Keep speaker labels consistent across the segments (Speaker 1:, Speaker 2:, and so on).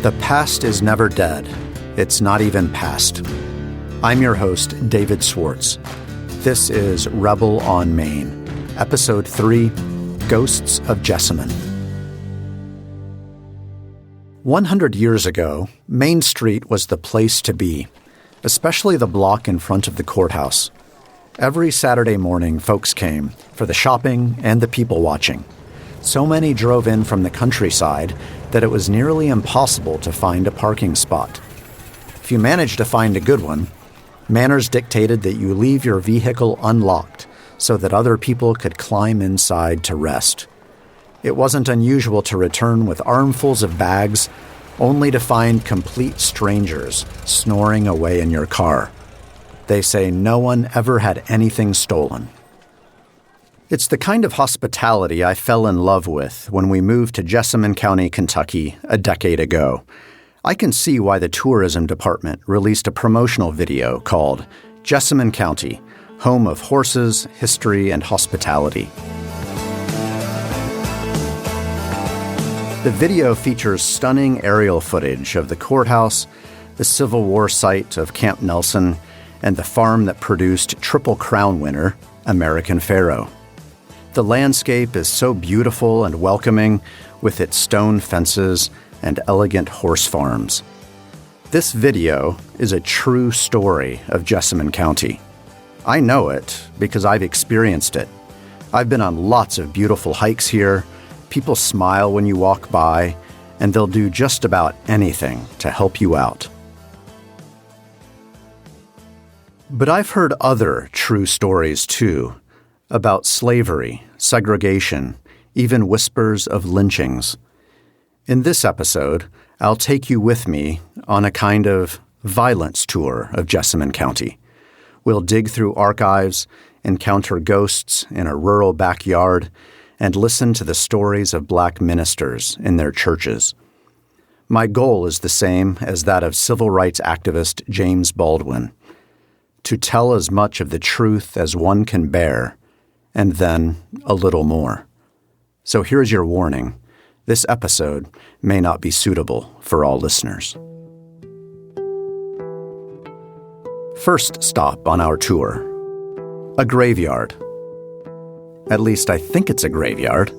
Speaker 1: The past is never dead. It's not even past. I'm your host, David Swartz. This is Rebel on Main, Episode 3, Ghosts of Jessamine. 100 years ago, Main Street was the place to be, especially the block in front of the courthouse. Every Saturday morning, folks came for the shopping and the people watching. So many drove in from the countryside that it was nearly impossible to find a parking spot. If you managed to find a good one, manners dictated that you leave your vehicle unlocked so that other people could climb inside to rest. It wasn't unusual to return with armfuls of bags, only to find complete strangers snoring away in your car. They say no one ever had anything stolen. It's the kind of hospitality I fell in love with when we moved to Jessamine County, Kentucky, a decade ago. I can see why the tourism department released a promotional video called Jessamine County, Home of Horses, History, and Hospitality. The video features stunning aerial footage of the courthouse, the Civil War site of Camp Nelson, and the farm that produced Triple Crown winner, American Pharoah. The landscape is so beautiful and welcoming with its stone fences and elegant horse farms. This video is a true story of Jessamine County. I know it because I've experienced it. I've been on lots of beautiful hikes here. People smile when you walk by, and they'll do just about anything to help you out. But I've heard other true stories, too, about slavery, segregation, even whispers of lynchings. In this episode, I'll take you with me on a kind of violence tour of Jessamine County. We'll dig through archives, encounter ghosts in a rural backyard, and listen to the stories of Black ministers in their churches. My goal is the same as that of civil rights activist James Baldwin: to tell as much of the truth as one can bear, and then a little more. So here's your warning. This episode may not be suitable for all listeners. First stop on our tour: a graveyard. At least I think it's a graveyard.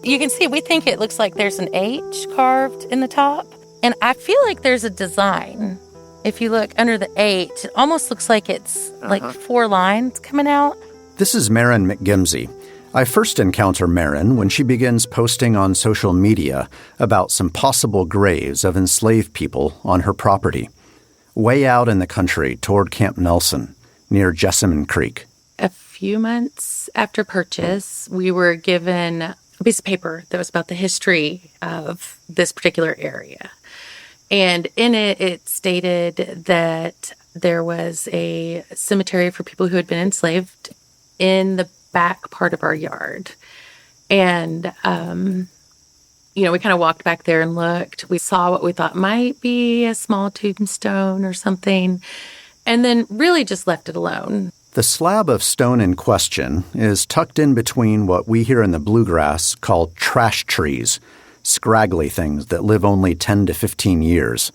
Speaker 2: You can see, we think it looks like there's an H carved in the top. And I feel like there's a design. If you look under the H, it almost looks like it's like 4 lines coming out.
Speaker 1: This is Maren McGimsey. I first encounter Maren when she begins posting on social media about some possible graves of enslaved people on her property, way out in the country toward Camp Nelson, near Jessamine Creek.
Speaker 2: A few months after purchase, we were given a piece of paper that was about the history of this particular area. And in it, it stated that there was a cemetery for people who had been enslaved in the back part of our yard. And, we kind of walked back there and looked. We saw what we thought might be a small tombstone or something, and then really just left it alone.
Speaker 1: The slab of stone in question is tucked in between what we here in the bluegrass call trash trees, scraggly things that live only 10 to 15 years.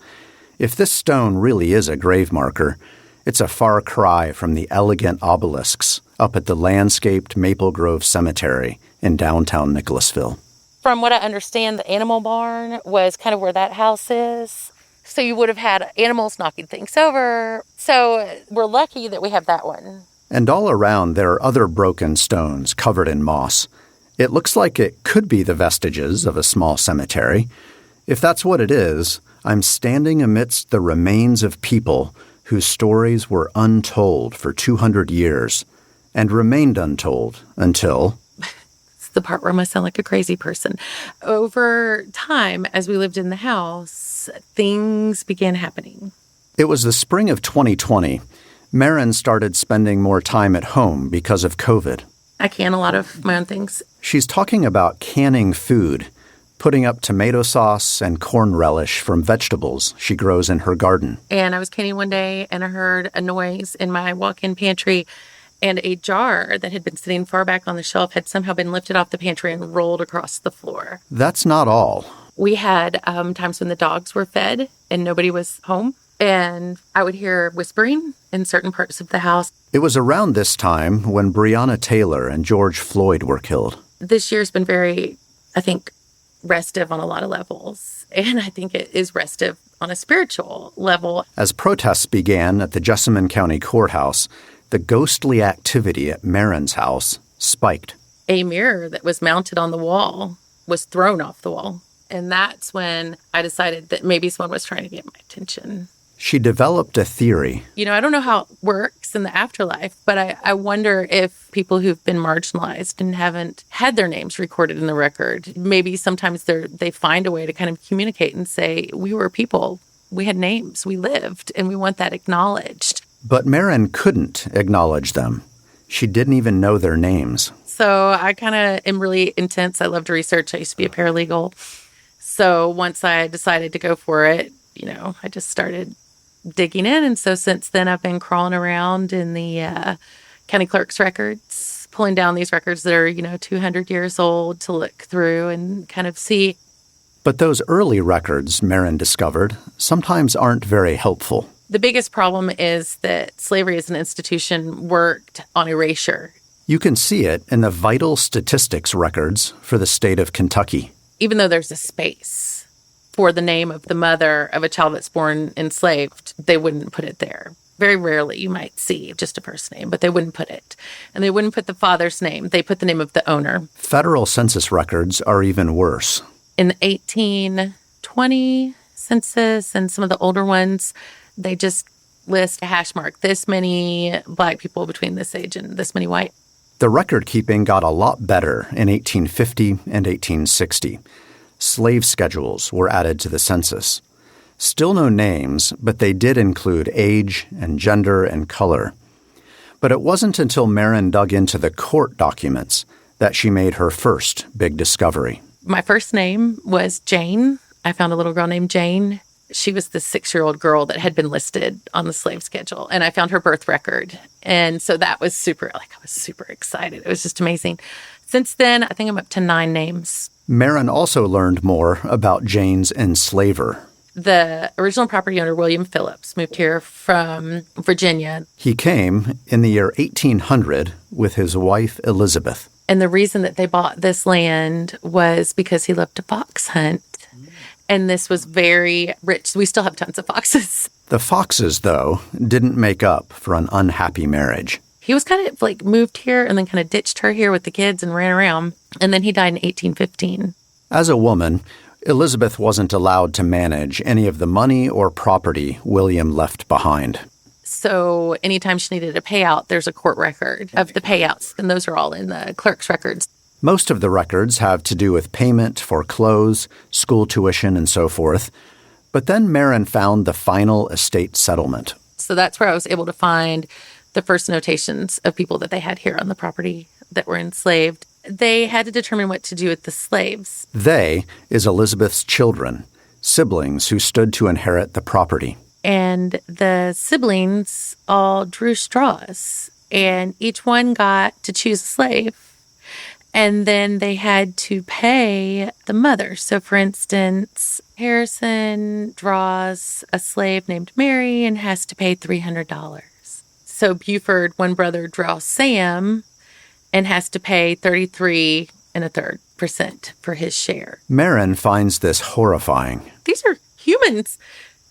Speaker 1: If this stone really is a grave marker, it's a far cry from the elegant obelisks up at the landscaped Maple Grove Cemetery in downtown Nicholasville.
Speaker 2: From what I understand, the animal barn was kind of where that house is. So you would have had animals knocking things over. So we're lucky that we have that one.
Speaker 1: And all around, there are other broken stones covered in moss. It looks like it could be the vestiges of a small cemetery. If that's what it is, I'm standing amidst the remains of people whose stories were untold for 200 years and remained untold until...
Speaker 2: It's the part where I'm going to sound like a crazy person. Over time, as we lived in the house, things began happening.
Speaker 1: It was the spring of 2020. Maren started spending more time at home because of COVID.
Speaker 2: I can a lot of my own things.
Speaker 1: She's talking about canning food, putting up tomato sauce and corn relish from vegetables she grows in her garden.
Speaker 2: And I was canning one day, and I heard a noise in my walk-in pantry, and a jar that had been sitting far back on the shelf had somehow been lifted off the pantry and rolled across the floor.
Speaker 1: That's not all.
Speaker 2: We had times when the dogs were fed and nobody was home, and I would hear whispering in certain parts of the house.
Speaker 1: It was around this time when Breonna Taylor and George Floyd were killed.
Speaker 2: This year's been very, I think, restive on a lot of levels, and I think it is restive on a spiritual level.
Speaker 1: As protests began at the Jessamine County courthouse, the ghostly activity at Maren's house spiked.
Speaker 2: A mirror that was mounted on the wall was thrown off the wall. And that's when I decided that maybe someone was trying to get my attention.
Speaker 1: She developed a theory.
Speaker 2: I don't know how it works in the afterlife, but I wonder if people who've been marginalized and haven't had their names recorded in the record, maybe sometimes they find a way to kind of communicate and say, we were people, we had names, we lived, and we want that acknowledged.
Speaker 1: But Maren couldn't acknowledge them. She didn't even know their names.
Speaker 2: So I kind of am really intense. I love to research. I used to be a paralegal. So once I decided to go for it, I just started digging in. And so since then, I've been crawling around in the county clerk's records, pulling down these records that are, 200 years old to look through and kind of see.
Speaker 1: But those early records, Maren discovered, sometimes aren't very helpful.
Speaker 2: The biggest problem is that slavery as an institution worked on erasure.
Speaker 1: You can see it in the vital statistics records for the state of Kentucky.
Speaker 2: Even though there's a space for the name of the mother of a child that's born enslaved, they wouldn't put it there. Very rarely you might see just a first name, but they wouldn't put it. And they wouldn't put the father's name. They put the name of the owner.
Speaker 1: Federal census records are even worse.
Speaker 2: In the 1820 census and some of the older ones, they just list a hash mark, this many Black people between this age and this many white.
Speaker 1: The record keeping got a lot better in 1850 and 1860. Slave schedules were added to the census. Still no names, but they did include age and gender and color. But it wasn't until Maren dug into the court documents that she made her first big discovery.
Speaker 2: My first name was Jane. I found a little girl named Jane. She was the 6-year-old girl that had been listed on the slave schedule, and I found her birth record. And so that was I was super excited. It was just amazing. Since then, I think I'm up to 9 names.
Speaker 1: Maren also learned more about Jane's enslaver.
Speaker 2: The original property owner, William Phillips, moved here from Virginia.
Speaker 1: He came in the year 1800 with his wife, Elizabeth.
Speaker 2: And the reason that they bought this land was because he loved to fox hunt. And this was very rich. We still have tons of foxes.
Speaker 1: The foxes, though, didn't make up for an unhappy marriage.
Speaker 2: He was kind of moved here and then kind of ditched her here with the kids and ran around. And then he died in 1815.
Speaker 1: As a woman, Elizabeth wasn't allowed to manage any of the money or property William left behind.
Speaker 2: So anytime she needed a payout, there's a court record of the payouts. And those are all in the clerk's records.
Speaker 1: Most of the records have to do with payment for clothes, school tuition, and so forth. But then Maren found the final estate settlement.
Speaker 2: So that's where I was able to find the first notations of people that they had here on the property that were enslaved. They had to determine what to do with the slaves.
Speaker 1: They is Elizabeth's children, siblings who stood to inherit the property.
Speaker 2: And the siblings all drew straws, and each one got to choose a slave. And then they had to pay the mother. So, for instance, Harrison draws a slave named Mary and has to pay $300. So Buford, one brother, draws Sam and has to pay 33 1/3% for his share.
Speaker 1: Maren finds this horrifying.
Speaker 2: These are humans.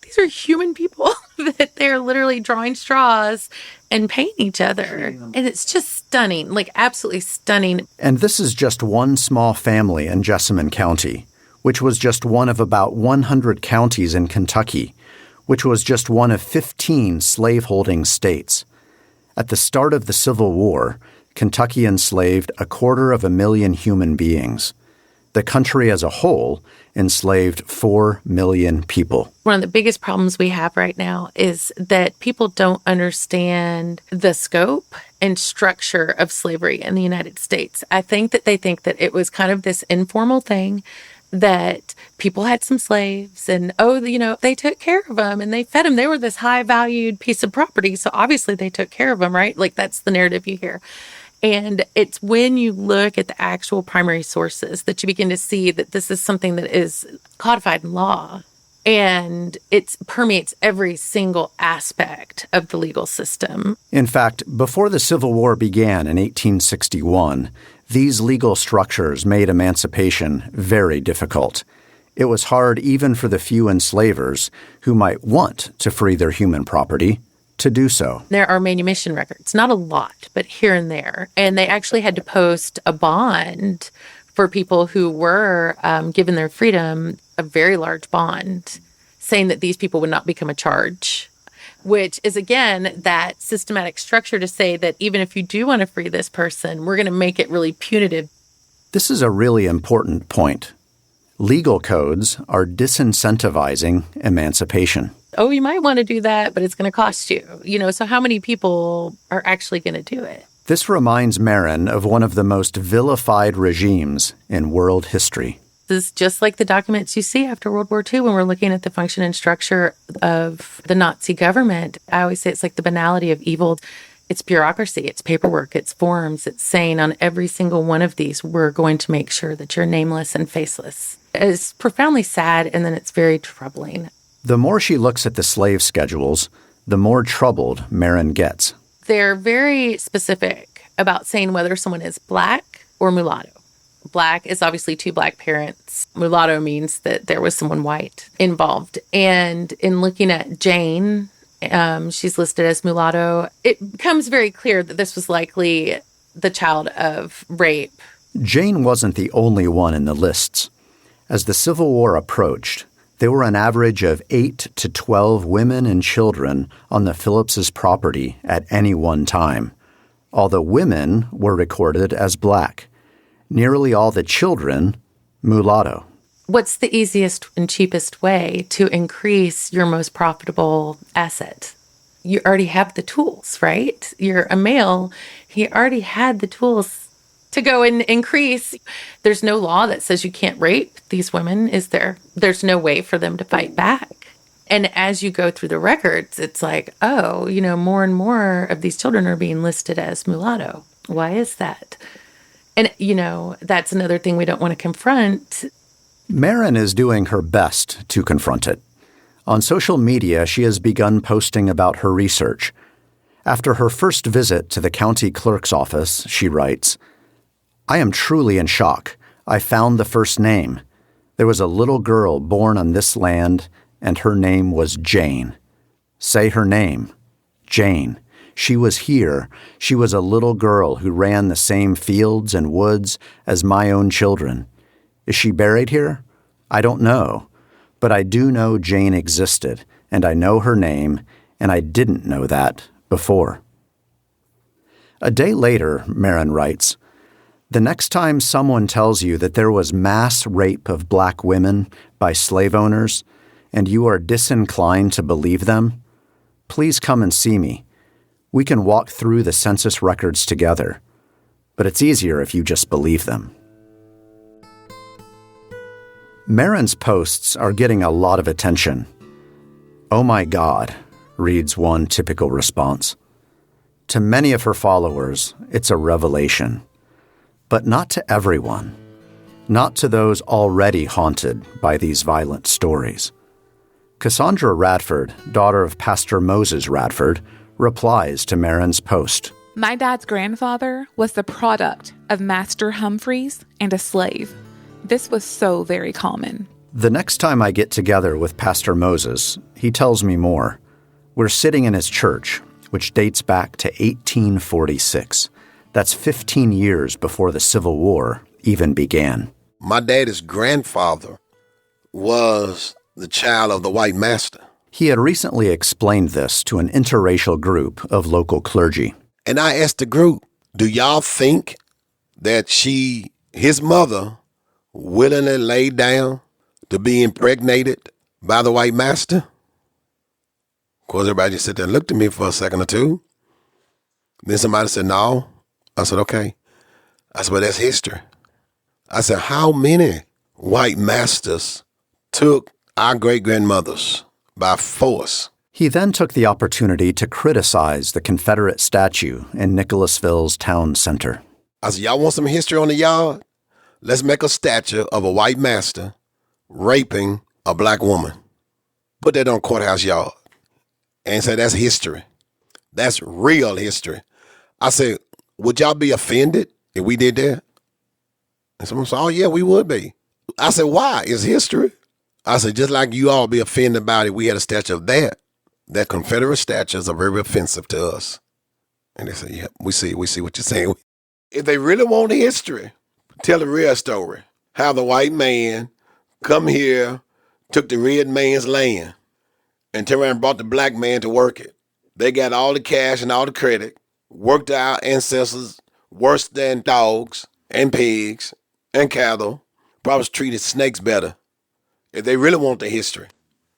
Speaker 2: These are human people that they're literally drawing straws and paying each other. And it's just stunning, absolutely stunning.
Speaker 1: And this is just one small family in Jessamine County, which was just one of about 100 counties in Kentucky, which was just one of 15 slaveholding states. At the start of the Civil War, Kentucky enslaved 250,000 human beings. The country as a whole enslaved 4 million people.
Speaker 2: One of the biggest problems we have right now is that people don't understand the scope and structure of slavery in the United States. I think that they think that it was kind of this informal thing, that people had some slaves and, they took care of them and they fed them. They were this high-valued piece of property, so obviously they took care of them, right? That's the narrative you hear. And it's when you look at the actual primary sources that you begin to see that this is something that is codified in law. And it permeates every single aspect of the legal system.
Speaker 1: In fact, before the Civil War began in 1861, these legal structures made emancipation very difficult. It was hard even for the few enslavers who might want to free their human property to do so.
Speaker 2: There are manumission records, not a lot, but here and there. And they actually had to post a bond for people who were given their freedom, a very large bond, saying that these people would not become a charge, which is, again, that systematic structure to say that even if you do want to free this person, we're going to make it really punitive.
Speaker 1: This is a really important point. Legal codes are disincentivizing emancipation.
Speaker 2: Oh, you might want to do that, but it's going to cost you. So how many people are actually going to do it?
Speaker 1: This reminds Maren of one of the most vilified regimes in world history.
Speaker 2: This is just like the documents you see after World War II when we're looking at the function and structure of the Nazi government. I always say it's like the banality of evil. It's bureaucracy, it's paperwork, it's forms. It's saying on every single one of these, we're going to make sure that you're nameless and faceless. It's profoundly sad, and then it's very troubling.
Speaker 1: The more she looks at the slave schedules, the more troubled Maren gets.
Speaker 2: They're very specific about saying whether someone is black or mulatto. Black is obviously two black parents. Mulatto means that there was someone white involved. And in looking at Jane, she's listed as mulatto. It becomes very clear that this was likely the child of rape.
Speaker 1: Jane wasn't the only one in the lists. As the Civil War approached, there were an average of 8 to 12 women and children on the Phillipses' property at any one time. All the women were recorded as black. Nearly all the children, mulatto.
Speaker 2: What's the easiest and cheapest way to increase your most profitable asset? You already have the tools, right? You're a male. He already had the tools to go and increase. There's no law that says you can't rape these women, is there? There's no way for them to fight back. And as you go through the records, it's like, oh, more and more of these children are being listed as mulatto. Why is that? And, that's another thing we don't want to confront.
Speaker 1: Maren is doing her best to confront it. On social media, she has begun posting about her research. After her first visit to the county clerk's office, she writes, "I am truly in shock. I found the first name. There was a little girl born on this land, and her name was Jane. Say her name. Jane. She was here. She was a little girl who ran the same fields and woods as my own children. Is she buried here? I don't know. But I do know Jane existed, and I know her name, and I didn't know that before." A day later, Maren writes, "The next time someone tells you that there was mass rape of black women by slave owners, and you are disinclined to believe them, please come and see me. We can walk through the census records together, but it's easier if you just believe them." Maren's posts are getting a lot of attention. "Oh my God," reads one typical response. To many of her followers, it's a revelation. But not to everyone. Not to those already haunted by these violent stories. Cassandra Radford, daughter of Pastor Moses Radford, replies to Maren's post.
Speaker 3: "My dad's grandfather was the product of Master Humphreys and a slave. This was so very common."
Speaker 1: The next time I get together with Pastor Moses, he tells me more. We're sitting in his church, which dates back to 1846. That's 15 years before the Civil War even began.
Speaker 4: My daddy's grandfather was the child of the white master.
Speaker 1: He had recently explained this to an interracial group of local clergy.
Speaker 4: And I asked the group, do y'all think that his mother, willingly laid down to be impregnated by the white master? Of course, everybody just sit there and looked at me for a second or two. Then somebody said, no. I said, okay. I said, well, that's history. I said, how many white masters took our great-grandmothers by force
Speaker 1: He then took the opportunity to criticize the Confederate statue in Nicholasville's town center.
Speaker 4: I said, y'all want some history on the yard? Let's make a statue of a white master raping a black woman. Put that on courthouse yard. And say that's history. That's real history. I said, would y'all be offended if we did that? And someone said, oh yeah, we would be. I said, why? It's history. I said, just like you all be offended about it, we had a statue of that. That Confederate statues are very offensive to us. And they said, yeah, we see what you're saying. If they really want the history, tell the real story. How the white man come here, took the red man's land, and turned around and brought the black man to work it. They got all the cash and all the credit, worked our ancestors worse than dogs and pigs and cattle, probably treated snakes better. If they really want the history,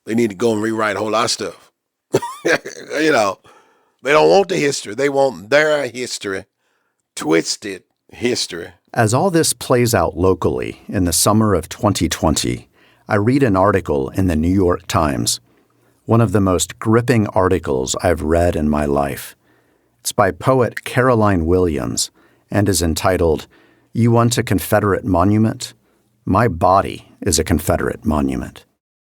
Speaker 4: they need to go and rewrite a whole lot of stuff. You know, they don't want the history. They want their history, twisted history.
Speaker 1: As all this plays out locally in the summer of 2020, I read an article in the New York Times, one of the most gripping articles I've read in my life. It's by poet Caroline Williams and is entitled, "You Want a Confederate Monument? My Body is a Confederate Monument."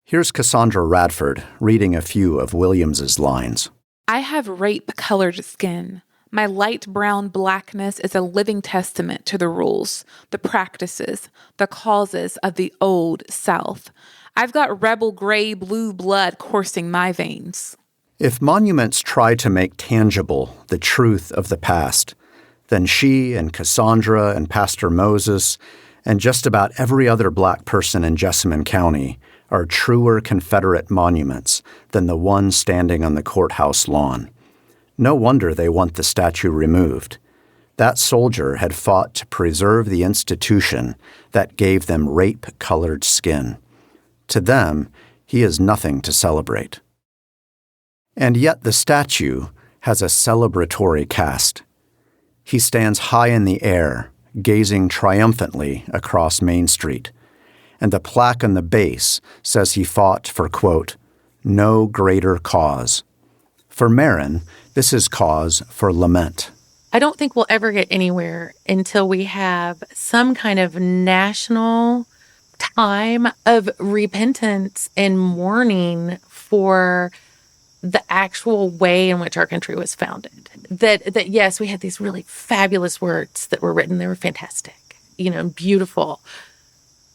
Speaker 1: Here's Cassandra Radford reading a few of Williams's lines.
Speaker 3: I have rape-colored skin. My light brown blackness is a living testament to the rules, the practices, the causes of the old South. I've got rebel gray blue blood coursing my veins.
Speaker 1: If monuments try to make tangible the truth of the past, then she and Cassandra and Pastor Moses and just about every other black person in Jessamine County are truer Confederate monuments than the one standing on the courthouse lawn. No wonder they want the statue removed. That soldier had fought to preserve the institution that gave them rape-colored skin. To them, he is nothing to celebrate. And yet the statue has a celebratory cast. He stands high in the air, gazing triumphantly across Main Street, and the plaque on the base says he fought for, quote, no greater cause. For Maren, this is cause for lament.
Speaker 2: I don't think we'll ever get anywhere until we have some kind of national time of repentance and mourning for the actual way in which our country was founded. That yes, we had these really fabulous words that were written. They were fantastic, beautiful.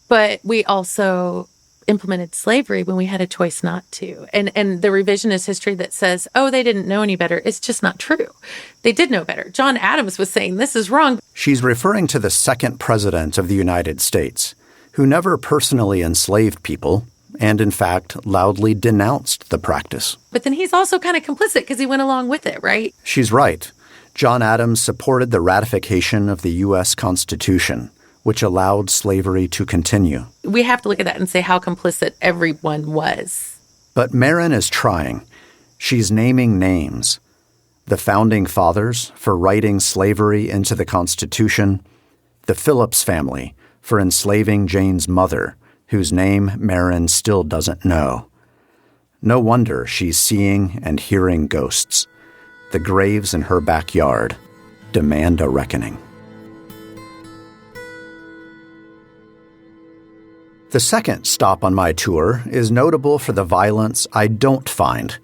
Speaker 2: But we also implemented slavery when we had a choice not to. And the revisionist history that says, oh, they didn't know any better, it's just not true. They did know better. John Adams was saying this is wrong.
Speaker 1: She's referring to the second president of the United States, who never personally enslaved people and, in fact, loudly denounced the practice.
Speaker 2: But then he's also kind of complicit because he went along with it, right?
Speaker 1: She's right. John Adams supported the ratification of the U.S. Constitution, which allowed slavery to continue.
Speaker 2: We have to look at that and say how complicit everyone was.
Speaker 1: But Maren is trying. She's naming names. The Founding Fathers for writing slavery into the Constitution, the Phillips family for enslaving Jane's mother, whose name Maren still doesn't know. No wonder she's seeing and hearing ghosts. The graves in her backyard demand a reckoning. The second stop on my tour is notable for the violence I don't find.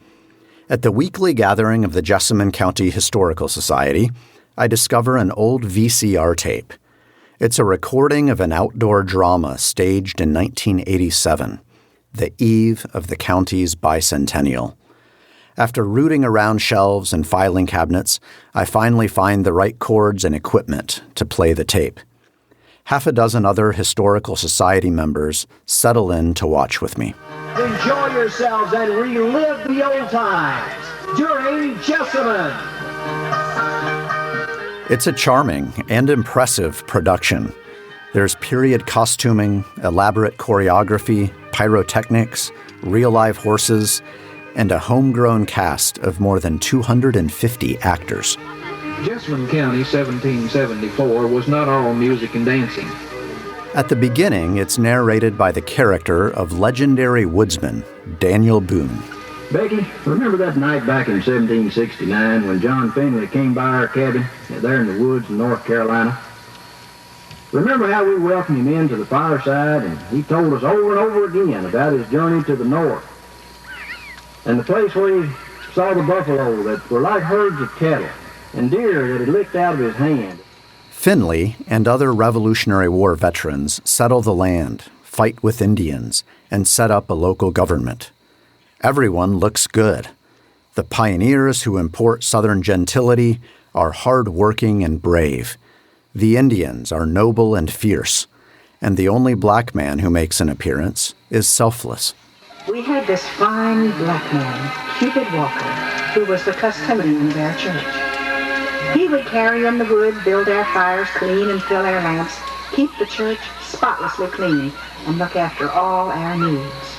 Speaker 1: At the weekly gathering of the Jessamine County Historical Society, I discover an old VCR tape. It's a recording of an outdoor drama staged in 1987, the eve of the county's bicentennial. After rooting around shelves and filing cabinets, I finally find the right cords and equipment to play the tape. Half a dozen other historical society members settle in to watch with me.
Speaker 5: Enjoy yourselves and relive the old times during Jessamine.
Speaker 1: It's a charming and impressive production. There's period costuming, elaborate choreography, pyrotechnics, real-live horses, and a homegrown cast of more than 250 actors.
Speaker 5: Jessamine County, 1774, was not all music and dancing.
Speaker 1: At the beginning, it's narrated by the character of legendary woodsman Daniel Boone.
Speaker 5: Becky, remember that night back in 1769 when John Finley came by our cabin there in the woods in North Carolina? Remember how we welcomed him into the fireside and he told us over and over again about his journey to the north and the place where he saw the buffalo that were like herds of cattle and deer that he licked out of his hand.
Speaker 1: Finley and other Revolutionary War veterans settle the land, fight with Indians, and set up a local government. Everyone looks good. The pioneers who import Southern gentility are hard-working and brave. The Indians are noble and fierce, and the only black man who makes an appearance is selfless.
Speaker 6: We had this fine black man, Cupid Walker, who was the custodian of our church. He would carry in the wood, build our fires, clean and fill our lamps, keep the church spotlessly clean, and look after all our needs.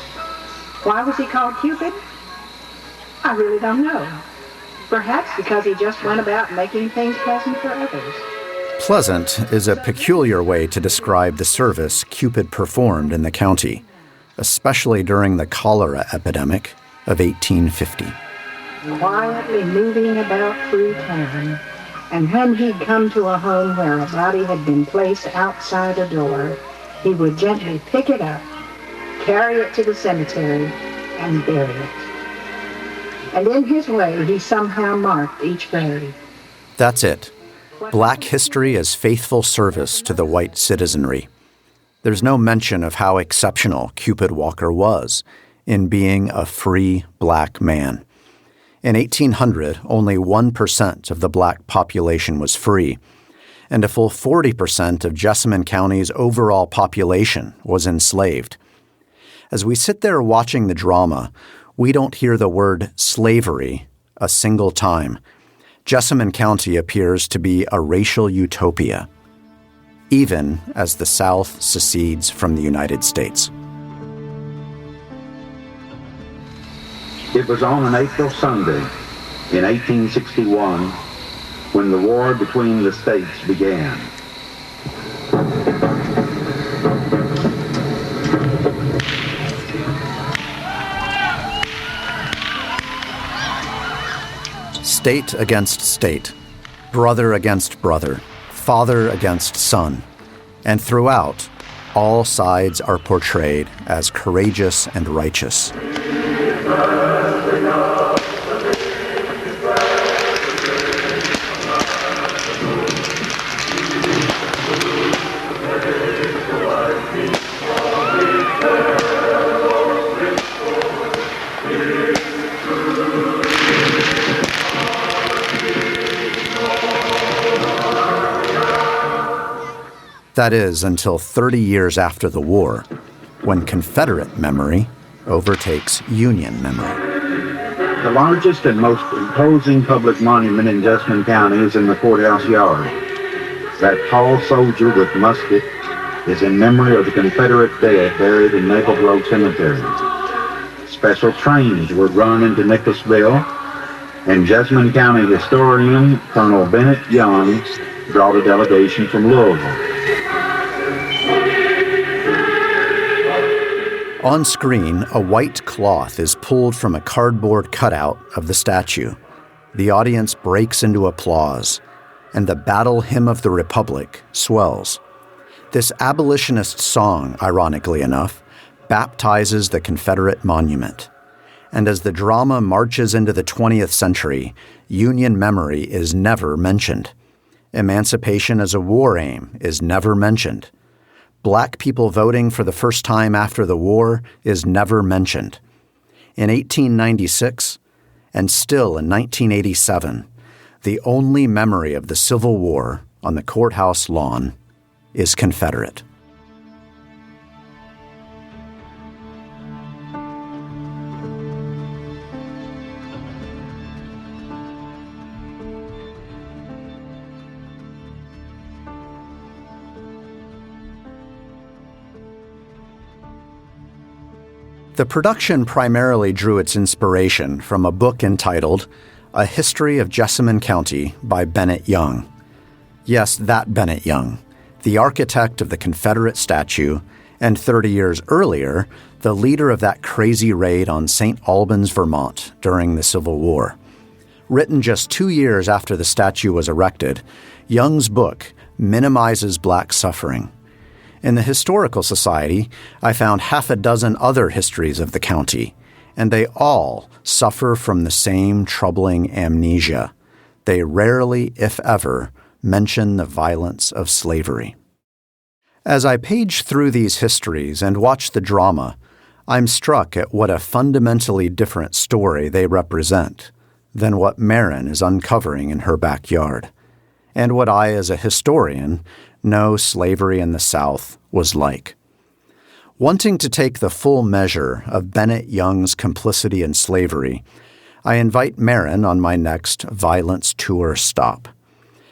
Speaker 6: Why was he called Cupid? I really don't know. Perhaps because he just went about making things pleasant for others.
Speaker 1: Pleasant is a peculiar way to describe the service Cupid performed in the county, especially during the cholera epidemic of 1850.
Speaker 6: Quietly moving about through town, and when he'd come to a home where a body had been placed outside a door, he would gently pick it up, carry it to the cemetery, and bury it. And in his way, he somehow marked each grave.
Speaker 1: That's it. Black history as faithful service to the white citizenry. There's no mention of how exceptional Cupid Walker was in being a free black man. In 1800, only 1% of the black population was free, and a full 40% of Jessamine County's overall population was enslaved. As we sit there watching the drama, we don't hear the word slavery a single time. Jessamine County appears to be a racial utopia, even as the South secedes from the United States.
Speaker 7: It was on an April Sunday in 1861 when the war between the states began.
Speaker 1: State against state, brother against brother, father against son, and throughout, all sides are portrayed as courageous and righteous. That is, until 30 years after the war, when Confederate memory overtakes Union memory.
Speaker 7: The largest and most imposing public monument in Jessamine County is in the courthouse yard. That tall soldier with musket is in memory of the Confederate dead buried in Maple Grove Cemetery. Special trains were run into Nicholasville, and Jessamine County historian Colonel Bennett Young brought a delegation from Louisville.
Speaker 1: On screen, a white cloth is pulled from a cardboard cutout of the statue. The audience breaks into applause, and the battle hymn of the Republic swells. This abolitionist song, ironically enough, baptizes the Confederate monument. And as the drama marches into the 20th century, Union memory is never mentioned. Emancipation as a war aim is never mentioned. Black people voting for the first time after the war is never mentioned. In 1896, and still in 1987, the only memory of the Civil War on the courthouse lawn is Confederate. The production primarily drew its inspiration from a book entitled A History of Jessamine County by Bennett Young. Yes, that Bennett Young, the architect of the Confederate statue And 30 years earlier, the leader of that crazy raid on St. Albans, Vermont during the Civil War. Written just 2 years after the statue was erected, Young's book minimizes black suffering. In the Historical Society, I found half a dozen other histories of the county, and they all suffer from the same troubling amnesia. They rarely, if ever, mention the violence of slavery. As I page through these histories and watch the drama, I'm struck at what a fundamentally different story they represent than what Maren is uncovering in her backyard, and what I, as a historian, know slavery in the South was like. Wanting to take the full measure of Bennett Young's complicity in slavery, I invite Maren on my next violence tour stop.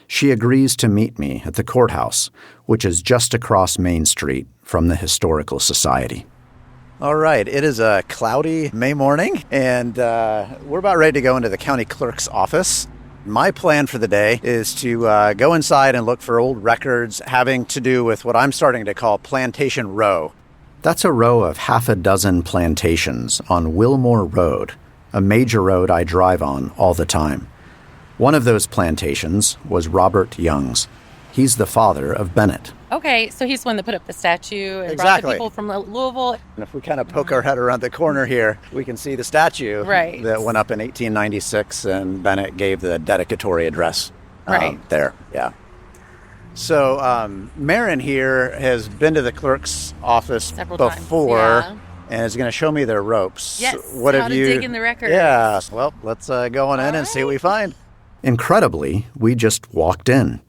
Speaker 1: She agrees to meet me at the courthouse, which is just across Main Street from the Historical Society. All right, it is a cloudy May morning, and we're about ready to go into the county clerk's office. My plan for the day is to go inside and look for old records having to do with what I'm starting to call Plantation Row. That's a row of half a dozen plantations on Wilmore Road, a major road I drive on all the time. One of those plantations was Robert Young's. He's the father of Bennett.
Speaker 2: Okay, so he's the one that put up the statue and brought
Speaker 1: Exactly.
Speaker 2: the people from Louisville.
Speaker 1: And if we kind of poke our head around the corner here, we can see the statue
Speaker 2: Right.
Speaker 1: that went up in 1896, and Bennett gave the dedicatory address
Speaker 2: Right.
Speaker 1: there. Yeah. So Maren here has been to the clerk's office
Speaker 2: Several
Speaker 1: before
Speaker 2: times, yeah.
Speaker 1: and is going to show me their ropes.
Speaker 2: Yes,
Speaker 1: What
Speaker 2: how
Speaker 1: have
Speaker 2: to
Speaker 1: you
Speaker 2: dig in the records.
Speaker 1: Yeah. Well, let's go on in and see what we find. Incredibly, we just walked in.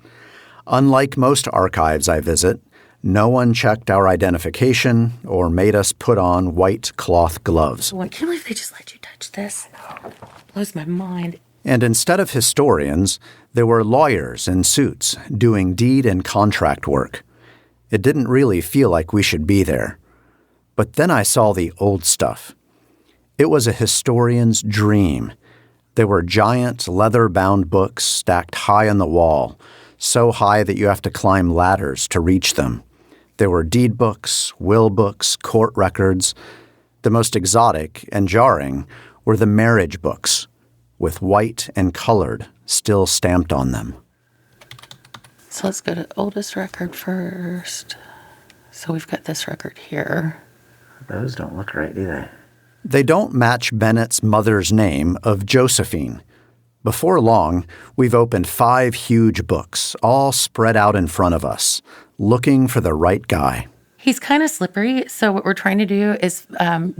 Speaker 1: Unlike most archives I visit, no one checked our identification or made us put on white cloth gloves.
Speaker 2: I can't believe they just let you touch this. Blows my mind.
Speaker 1: And instead of historians, there were lawyers in suits doing deed and contract work. It didn't really feel like we should be there. But then I saw the old stuff. It was a historian's dream. There were giant leather-bound books stacked high on the wall, so high that you have to climb ladders to reach them. There were deed books, will books, court records. The most exotic and jarring were the marriage books, with white and colored still stamped on them.
Speaker 2: So let's go to oldest record first. So we've got this record here.
Speaker 1: Those don't look right, do they? They don't match Bennett's mother's name of Josephine. Before long, we've opened 5 huge books, all spread out in front of us, looking for the right guy.
Speaker 2: He's kind of slippery, so what we're trying to do is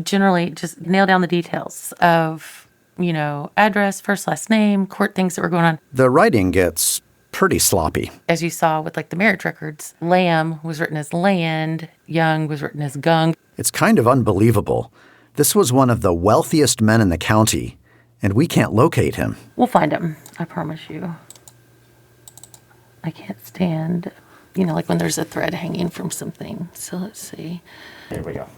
Speaker 2: generally just nail down the details of, address, first, last name, court things that were going on.
Speaker 1: The writing gets pretty sloppy.
Speaker 2: As you saw with the marriage records, Lamb was written as land, Young was written as Gung.
Speaker 1: It's kind of unbelievable. This was one of the wealthiest men in the county, and we can't locate him.
Speaker 2: We'll find him, I promise you. I can't stand, when there's a thread hanging from something. So let's see.
Speaker 1: Here we go.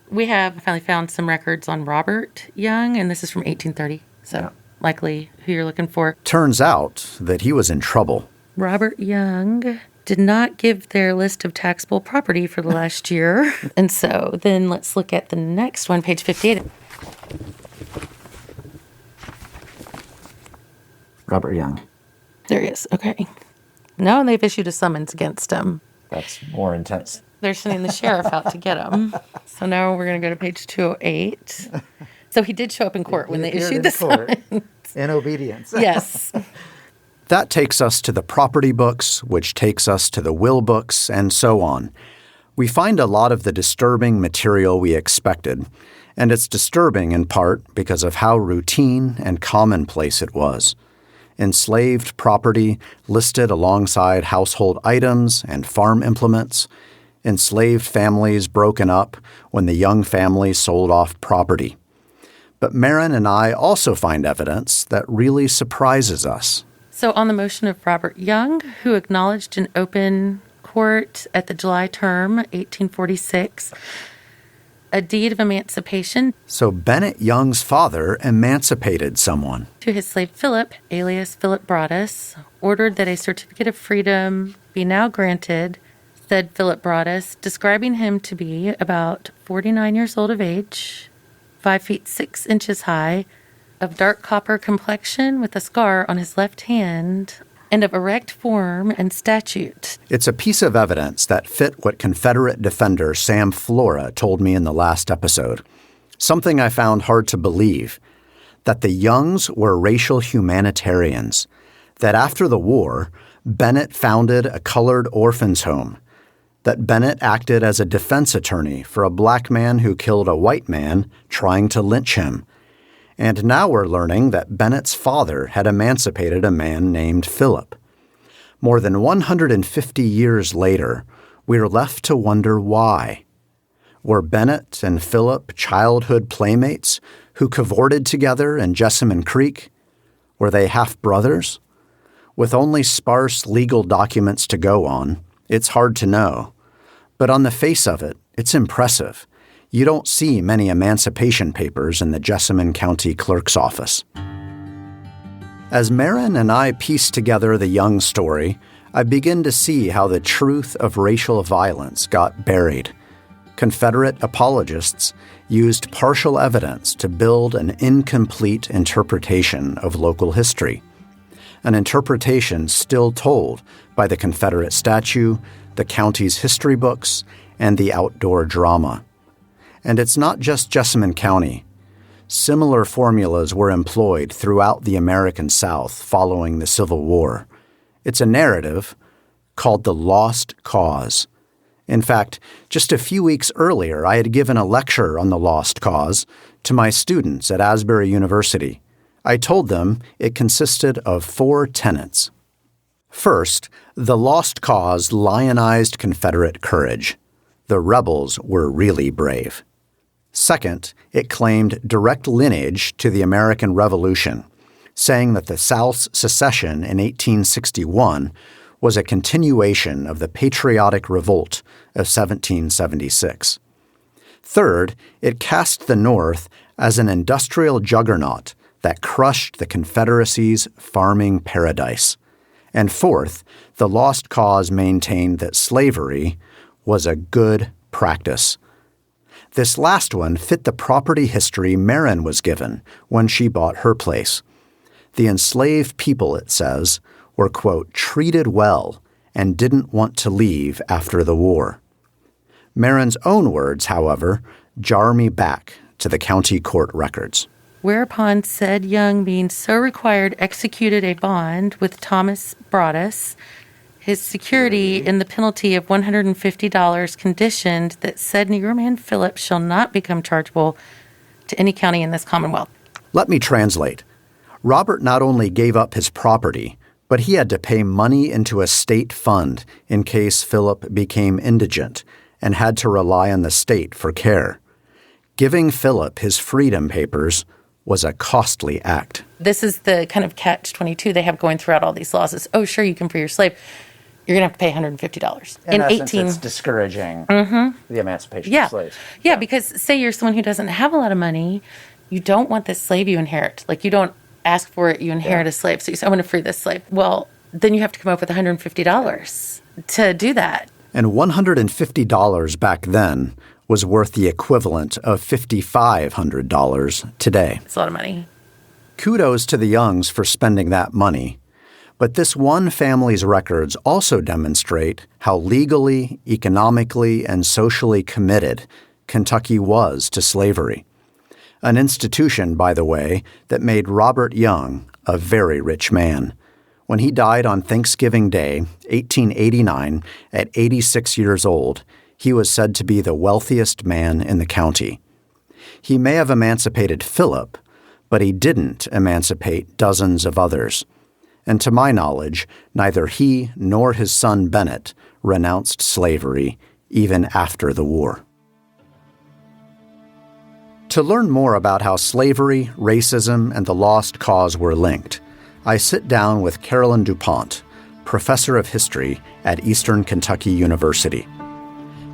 Speaker 2: We have finally found some records on Robert Young, and this is from 1830. So likely who you're looking for.
Speaker 1: Turns out that he was in trouble.
Speaker 2: Robert Young did not give their list of taxable property for the last year. And so then let's look at the next one, page 58.
Speaker 1: Robert Young.
Speaker 2: There he is. Okay. No, they've issued a summons against him.
Speaker 1: That's more intense.
Speaker 2: They're sending the sheriff out to get him. So now we're going to go to page 208. So he did show up in court when they issued the summons.
Speaker 1: In obedience.
Speaker 2: Yes.
Speaker 1: That takes us to the property books, which takes us to the will books, and so on. We find a lot of the disturbing material we expected, and it's disturbing in part because of how routine and commonplace it was. Enslaved property listed alongside household items and farm implements, enslaved families broken up when the Young family sold off property. But Maren and I also find evidence that really surprises us.
Speaker 2: So on the motion of Robert Young, who acknowledged in open court at the July term, 1846, a deed of emancipation.
Speaker 1: So Bennett Young's father emancipated someone.
Speaker 2: To his slave Philip, alias Philip Broadus, ordered that a certificate of freedom be now granted said Philip Broadus, describing him to be about 49 years old of age, 5 feet 6 inches high, of dark copper complexion with a scar on his left hand, and of erect form and statute.
Speaker 1: It's a piece of evidence that fit what Confederate defender Sam Flora told me in the last episode. Something I found hard to believe, that the Youngs were racial humanitarians, that after the war, Bennett founded a colored orphans' home, that Bennett acted as a defense attorney for a black man who killed a white man trying to lynch him. And now we're learning that Bennett's father had emancipated a man named Philip. More than 150 years later, we're left to wonder why. Were Bennett and Philip childhood playmates who cavorted together in Jessamine Creek? Were they half-brothers? With only sparse legal documents to go on, it's hard to know. But on the face of it, it's impressive. You don't see many emancipation papers in the Jessamine County clerk's office. As Maren and I piece together the Young story, I begin to see how the truth of racial violence got buried. Confederate apologists used partial evidence to build an incomplete interpretation of local history. An interpretation still told by the Confederate statue, the county's history books, and the outdoor drama. And it's not just Jessamine County. Similar formulas were employed throughout the American South following the Civil War. It's a narrative called the Lost Cause. In fact, just a few weeks earlier, I had given a lecture on the Lost Cause to my students at Asbury University. I told them it consisted of 4 tenets. First, the Lost Cause lionized Confederate courage. The rebels were really brave. Second, it claimed direct lineage to the American Revolution, saying that the South's secession in 1861 was a continuation of the patriotic revolt of 1776. Third, it cast the North as an industrial juggernaut that crushed the Confederacy's farming paradise. And fourth, the Lost Cause maintained that slavery was a good practice. This last one fit the property history Maren was given when she bought her place. The enslaved people, it says, were, quote, treated well and didn't want to leave after the war. Maren's own words, however, jar me back to the county court records.
Speaker 2: Whereupon said Young, being so required, executed a bond with Thomas Broadus, his security in the penalty of $150, conditioned that said Negro man Philip shall not become chargeable to any county in this Commonwealth.
Speaker 1: Let me translate. Robert not only gave up his property, but he had to pay money into a state fund in case Philip became indigent and had to rely on the state for care. Giving Philip his freedom papers was a costly act.
Speaker 2: This is the kind of catch-22 they have going throughout all these laws is, oh, sure, you can free your slave. You're going to have to pay $150.
Speaker 8: In essence, it's discouraging the emancipation of slaves.
Speaker 2: Yeah, because say you're someone who doesn't have a lot of money, you don't want this slave you inherit. Like, you don't ask for it, you inherit a slave. So you say, I want to free this slave. Well, then you have to come up with $150 to do that.
Speaker 1: And $150 back then was worth the equivalent of $5,500 today.
Speaker 2: It's a lot of money.
Speaker 1: Kudos to the Youngs for spending that money. But this one family's records also demonstrate how legally, economically, and socially committed Kentucky was to slavery. An institution, by the way, that made Robert Young a very rich man. When he died on Thanksgiving Day, 1889, at 86 years old, he was said to be the wealthiest man in the county. He may have emancipated Philip, but he didn't emancipate dozens of others. And to my knowledge, neither he nor his son Bennett renounced slavery even after the war. To learn more about how slavery, racism, and the Lost Cause were linked, I sit down with Carolyn Dupont, professor of history at Eastern Kentucky University.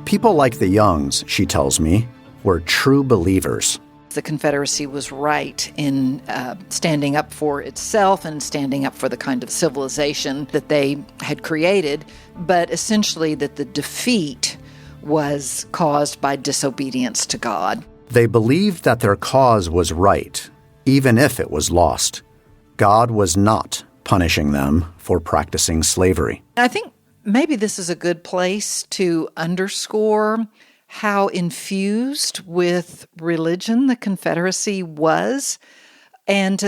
Speaker 1: People like the Youngs, she tells me, were true believers.
Speaker 9: the Confederacy was right in standing up for itself and standing up for the kind of civilization that they had created, but essentially that the defeat was caused by disobedience to God.
Speaker 1: They believed that their cause was right, even if it was lost. God was not punishing them for practicing slavery.
Speaker 9: I think maybe this is a good place to underscore how infused with religion the Confederacy was, and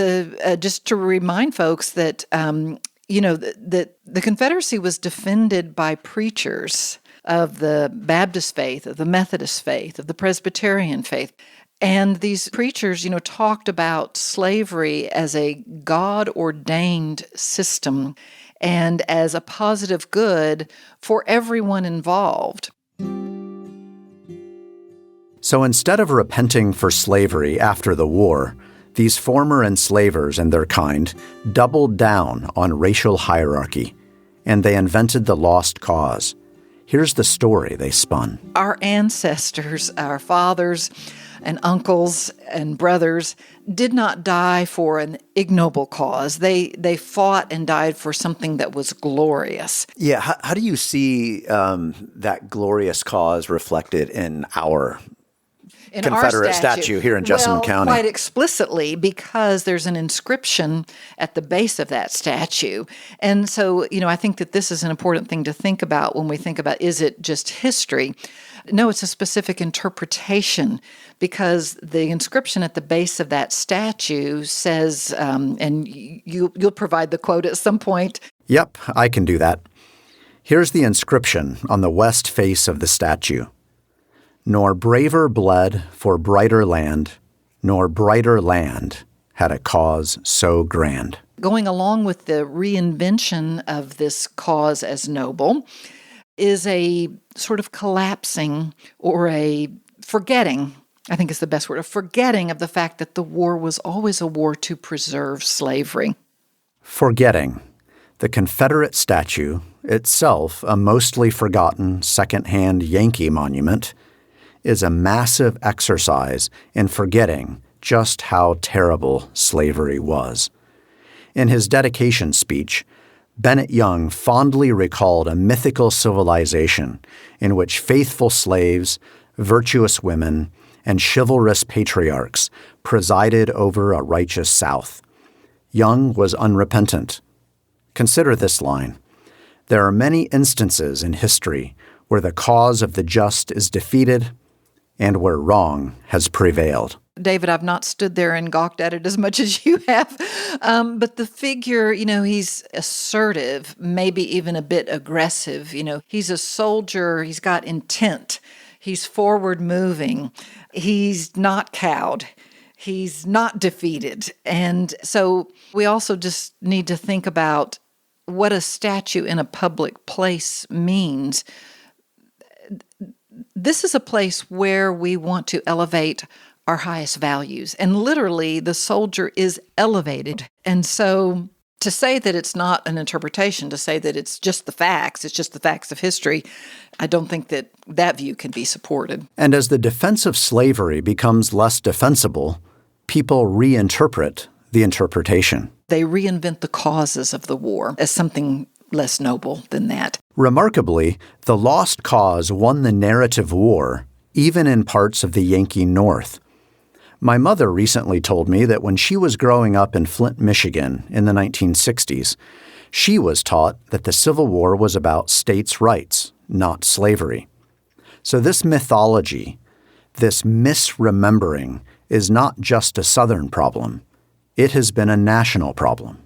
Speaker 9: just to remind folks that, that the Confederacy was defended by preachers of the Baptist faith, of the Methodist faith, of the Presbyterian faith. And these preachers, talked about slavery as a God-ordained system and as a positive good for everyone involved.
Speaker 1: So instead of repenting for slavery after the war, these former enslavers and their kind doubled down on racial hierarchy, and they invented the lost cause. Here's the story they spun.
Speaker 9: Our ancestors, our fathers and uncles and brothers, did not die for an ignoble cause. They fought and died for something that was glorious.
Speaker 1: Yeah, how do you see that glorious cause reflected in our Confederate statue here in Jessamine County?
Speaker 9: Quite explicitly, because there's an inscription at the base of that statue. And so, I think that this is an important thing to think about when we think about, is it just history? No, it's a specific interpretation, because the inscription at the base of that statue says, and you'll provide the quote at some point.
Speaker 1: Yep, I can do that. Here's the inscription on the west face of the statue. Nor braver bled for brighter land, nor brighter land had a cause so grand.
Speaker 9: Going along with the reinvention of this cause as noble is a sort of collapsing or a forgetting, I think is the best word, a forgetting of the fact that the war was always a war to preserve slavery.
Speaker 1: Forgetting. The Confederate statue, itself a mostly forgotten second-hand Yankee monument, is a massive exercise in forgetting just how terrible slavery was. In his dedication speech, Bennett Young fondly recalled a mythical civilization in which faithful slaves, virtuous women, and chivalrous patriarchs presided over a righteous South. Young was unrepentant. Consider this line. There are many instances in history where the cause of the just is defeated and where wrong has prevailed.
Speaker 9: David, I've not stood there and gawked at it as much as you have, but the figure, he's assertive, maybe even a bit aggressive. He's a soldier, he's got intent, he's forward-moving, he's not cowed, he's not defeated. And so we also just need to think about what a statue in a public place means. This is a place where we want to elevate our highest values. And literally, the soldier is elevated. And so to say that it's not an interpretation, to say that it's just the facts of history, I don't think that that view can be supported.
Speaker 1: And as the defense of slavery becomes less defensible, people reinterpret the interpretation.
Speaker 9: They reinvent the causes of the war as something less noble than that.
Speaker 1: Remarkably, the lost cause won the narrative war, even in parts of the Yankee North. My mother recently told me that when she was growing up in Flint, Michigan in the 1960s, she was taught that the Civil War was about states' rights, not slavery. So this mythology, this misremembering, is not just a Southern problem. It has been a national problem.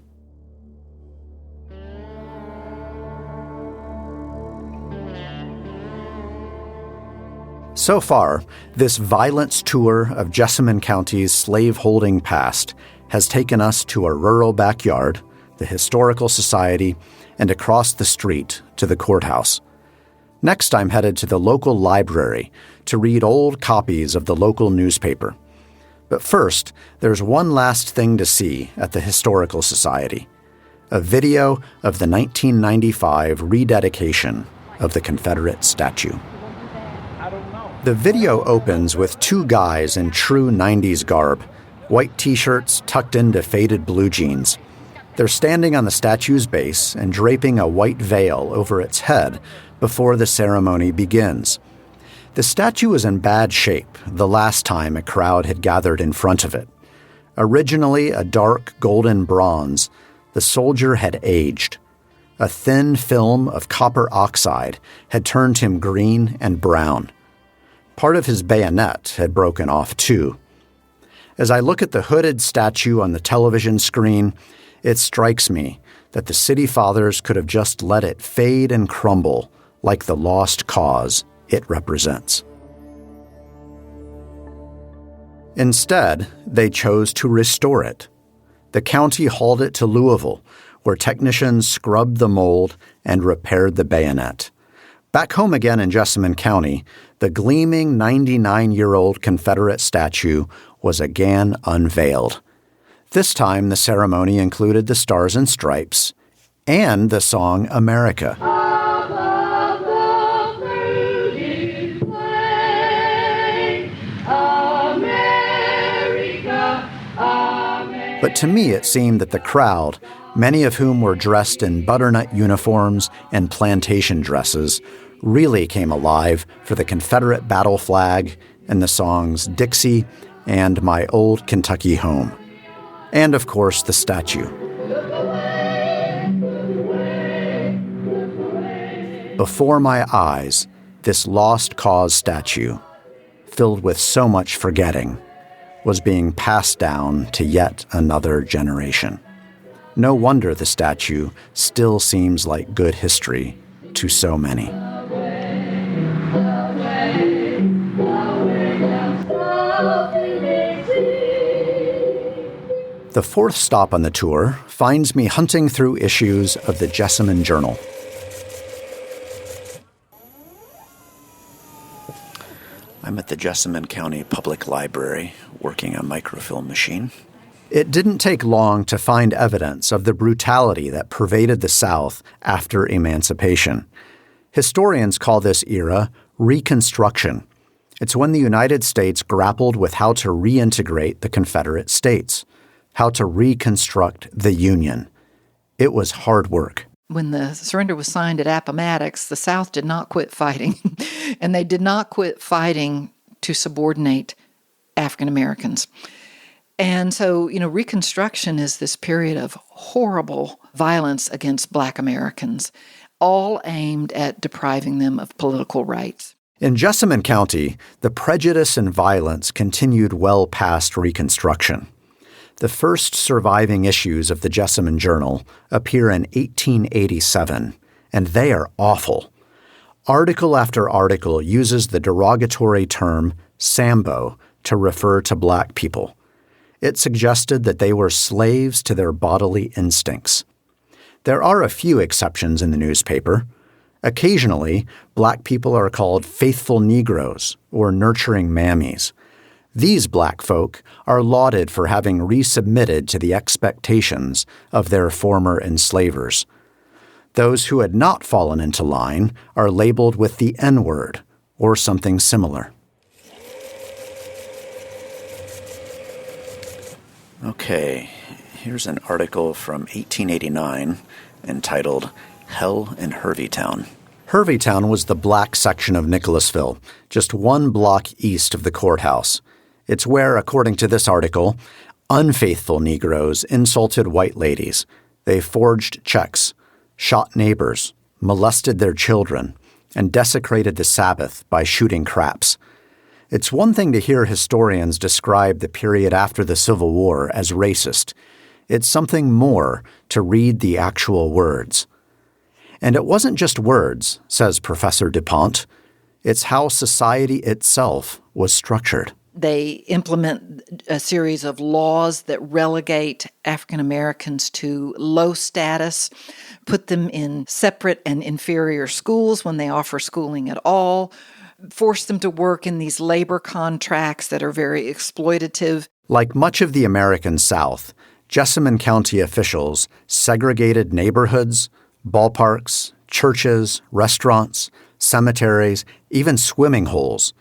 Speaker 1: So far, this violence tour of Jessamine County's slave-holding past has taken us to a rural backyard, the Historical Society, and across the street to the courthouse. Next, I'm headed to the local library to read old copies of the local newspaper. But first, there's one last thing to see at the Historical Society: a video of the 1995 rededication of the Confederate statue. The video opens with two guys in true 90s garb, white t-shirts tucked into faded blue jeans. They're standing on the statue's base and draping a white veil over its head before the ceremony begins. The statue was in bad shape the last time a crowd had gathered in front of it. Originally a dark golden bronze, the soldier had aged. A thin film of copper oxide had turned him green and brown. Part of his bayonet had broken off too. As I look at the hooded statue on the television screen, it strikes me that the City Fathers could have just let it fade and crumble like the lost cause it represents. Instead, they chose to restore it. The county hauled it to Louisville, where technicians scrubbed the mold and repaired the bayonet. Back home again in Jessamine County, the gleaming 99-year-old Confederate statue was again unveiled. This time, the ceremony included the Stars and Stripes and the song America. But to me, it seemed that the crowd, many of whom were dressed in butternut uniforms and plantation dresses, really came alive for the Confederate battle flag and the songs Dixie and My Old Kentucky Home. And, of course, the statue. Before my eyes, this lost cause statue, filled with so much forgetting, was being passed down to yet another generation. No wonder the statue still seems like good history to so many. The fourth stop on the tour finds me hunting through issues of the Jessamine Journal. I'm at the Jessamine County Public Library, working a microfilm machine. It didn't take long to find evidence of the brutality that pervaded the South after emancipation. Historians call this era Reconstruction. It's when the United States grappled with how to reintegrate the Confederate States, how to reconstruct the Union. It was hard work.
Speaker 9: When the surrender was signed at Appomattox, the South did not quit fighting, and they did not quit fighting to subordinate African Americans. And so, Reconstruction is this period of horrible violence against Black Americans, all aimed at depriving them of political rights.
Speaker 1: In Jessamine County, the prejudice and violence continued well past Reconstruction. The first surviving issues of the Jessamine Journal appear in 1887, and they are awful. Article after article uses the derogatory term Sambo to refer to Black people. It suggested that they were slaves to their bodily instincts. There are a few exceptions in the newspaper. Occasionally, Black people are called faithful Negroes or nurturing mammies. These Black folk are lauded for having resubmitted to the expectations of their former enslavers. Those who had not fallen into line are labeled with the N-word or something similar. Okay, here's an article from 1889 entitled Hell in Herveytown. Herveytown was the Black section of Nicholasville, just one block east of the courthouse. It's where, according to this article, unfaithful Negroes insulted white ladies. They forged checks, shot neighbors, molested their children, and desecrated the Sabbath by shooting craps. It's one thing to hear historians describe the period after the Civil War as racist. It's something more to read the actual words. And it wasn't just words, says Professor Dupont. It's how society itself was structured.
Speaker 9: They implement a series of laws that relegate African Americans to low status, put them in separate and inferior schools when they offer schooling at all, force them to work in these labor contracts that are very exploitative.
Speaker 1: Like much of the American South, Jessamine County officials segregated neighborhoods, ballparks, churches, restaurants, cemeteries, even swimming holes.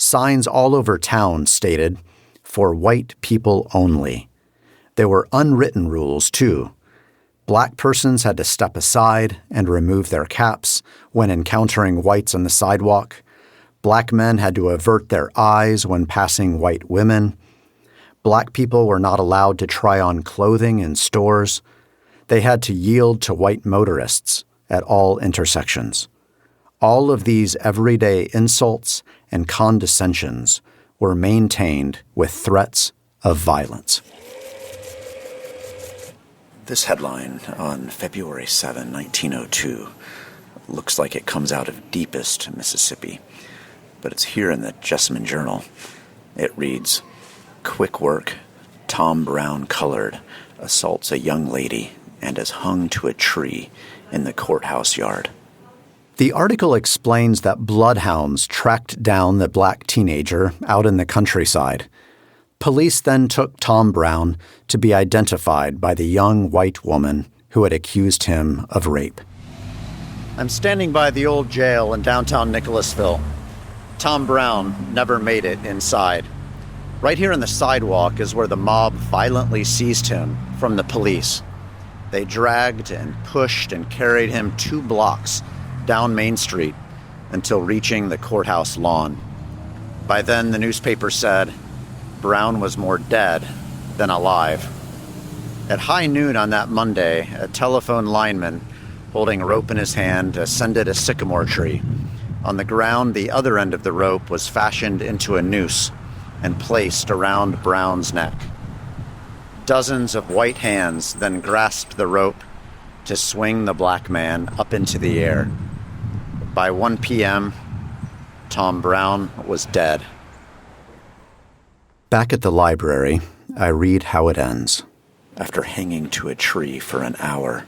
Speaker 1: Signs all over town stated, "For white people only." There were unwritten rules, too. Black persons had to step aside and remove their caps when encountering whites on the sidewalk. Black men had to avert their eyes when passing white women. Black people were not allowed to try on clothing in stores. They had to yield to white motorists at all intersections. All of these everyday insults and condescensions were maintained with threats of violence. This headline on February 7, 1902, looks like it comes out of deepest Mississippi, but it's here in the Jessamine Journal. It reads, "Quick work. Tom Brown colored assaults a young lady and is hung to a tree in the courthouse yard." The article explains that bloodhounds tracked down the black teenager out in the countryside. Police then took Tom Brown to be identified by the young white woman who had accused him of rape. I'm standing by the old jail in downtown Nicholasville. Tom Brown never made it inside. Right here on the sidewalk is where the mob violently seized him from the police. They dragged and pushed and carried him 2 blocks down Main Street until reaching the courthouse lawn. By then, the newspaper said, Brown was more dead than alive. At high noon on that Monday, a telephone lineman holding a rope in his hand ascended a sycamore tree. On the ground, the other end of the rope was fashioned into a noose and placed around Brown's neck. Dozens of white hands then grasped the rope to swing the black man up into the air. By 1 p.m., Tom Brown was dead. Back at the library, I read how it ends. After hanging to a tree for an hour,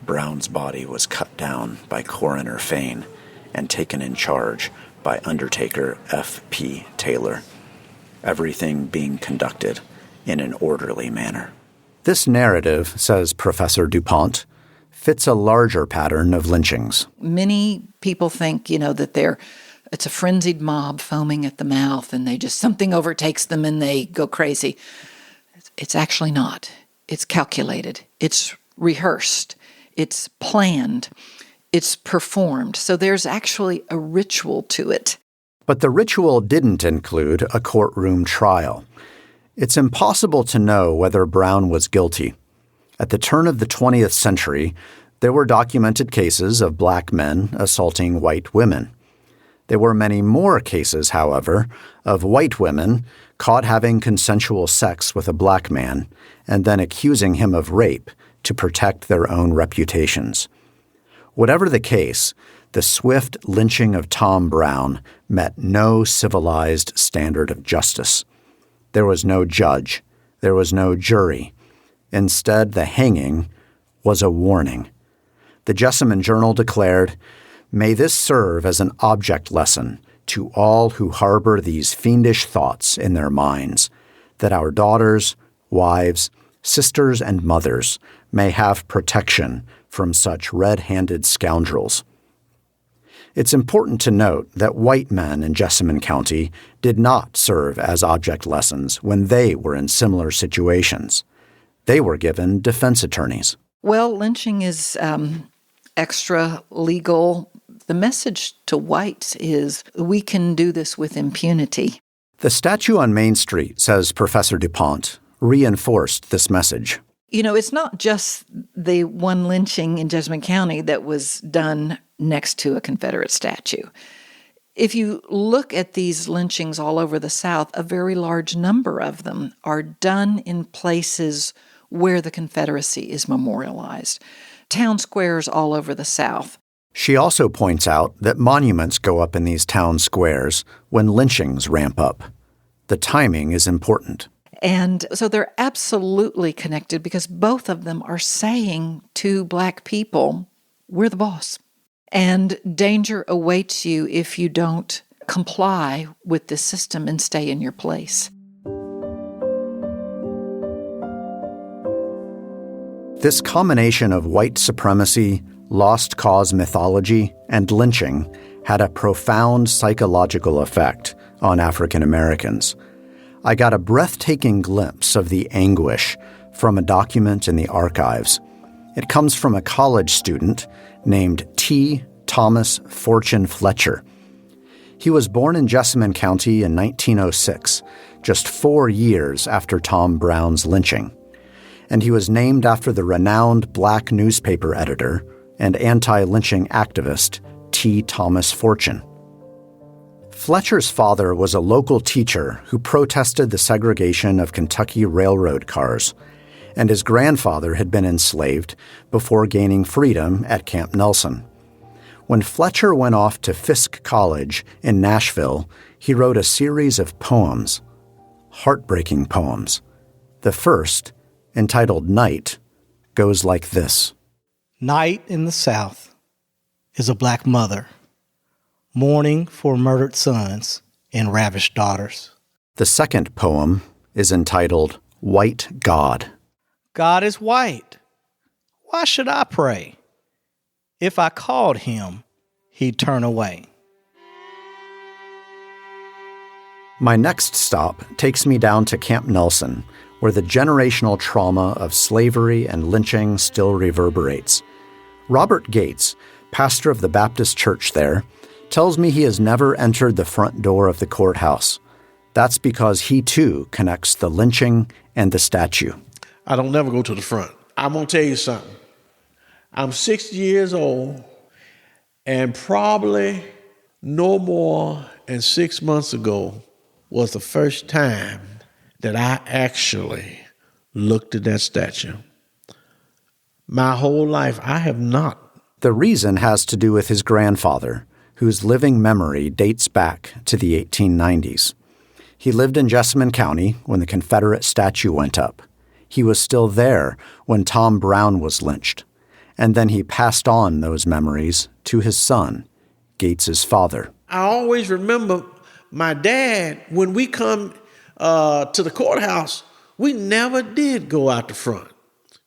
Speaker 1: Brown's body was cut down by Coroner Fain and taken in charge by Undertaker F.P. Taylor. Everything being conducted in an orderly manner. This narrative, says Professor Dupont, fits a larger pattern of lynchings.
Speaker 9: Many people think, that it's a frenzied mob foaming at the mouth and something overtakes them and they go crazy. It's actually not. It's calculated. It's rehearsed. It's planned. It's performed. So there's actually a ritual to it.
Speaker 1: But the ritual didn't include a courtroom trial. It's impossible to know whether Brown was guilty. At the turn of the 20th century, there were documented cases of black men assaulting white women. There were many more cases, however, of white women caught having consensual sex with a black man and then accusing him of rape to protect their own reputations. Whatever the case, the swift lynching of Tom Brown met no civilized standard of justice. There was no judge. There was no jury. Instead, the hanging was a warning. The Jessamine Journal declared, "May this serve as an object lesson to all who harbor these fiendish thoughts in their minds, that our daughters, wives, sisters, and mothers may have protection from such red-handed scoundrels." It's important to note that white men in Jessamine County did not serve as object lessons when they were in similar situations. They were given defense attorneys.
Speaker 9: Well, lynching is extra legal. The message to whites is we can do this with impunity.
Speaker 1: The statue on Main Street, says Professor Dupont, reinforced this message.
Speaker 9: It's not just the one lynching in Jessamine County that was done next to a Confederate statue. If you look at these lynchings all over the South, a very large number of them are done in places where the Confederacy is memorialized. Town squares all over the South.
Speaker 1: She also points out that monuments go up in these town squares when lynchings ramp up. The timing is important.
Speaker 9: And so they're absolutely connected because both of them are saying to black people, we're the boss. And danger awaits you if you don't comply with the system and stay in your place.
Speaker 1: This combination of white supremacy, lost cause mythology, and lynching had a profound psychological effect on African Americans. I got a breathtaking glimpse of the anguish from a document in the archives. It comes from a college student named T. Thomas Fortune Fletcher. He was born in Jessamine County in 1906, just 4 years after Tom Brown's lynching. And he was named after the renowned black newspaper editor and anti-lynching activist T. Thomas Fortune. Fletcher's father was a local teacher who protested the segregation of Kentucky railroad cars, and his grandfather had been enslaved before gaining freedom at Camp Nelson. When Fletcher went off to Fisk College in Nashville, he wrote a series of poems, heartbreaking poems. The first, entitled Night, goes like this.
Speaker 10: Night in the South is a black mother, mourning for murdered sons and ravished daughters.
Speaker 1: The second poem is entitled White God.
Speaker 10: God is white. Why should I pray? If I called him, he'd turn away.
Speaker 1: My next stop takes me down to Camp Nelson, where the generational trauma of slavery and lynching still reverberates. Robert Gates, pastor of the Baptist church there, tells me he has never entered the front door of the courthouse. That's because he too connects the lynching and the statue.
Speaker 11: I don't never go to the front. I'm going to tell you something. I'm 60 years old, and probably no more than 6 months ago was the first time that I actually looked at that statue. My whole life, I have not.
Speaker 1: The reason has to do with his grandfather, whose living memory dates back to the 1890s. He lived in Jessamine County when the Confederate statue went up. He was still there when Tom Brown was lynched. And then he passed on those memories to his son, Gates's father.
Speaker 11: I always remember my dad, when we come to the courthouse, we never did go out the front.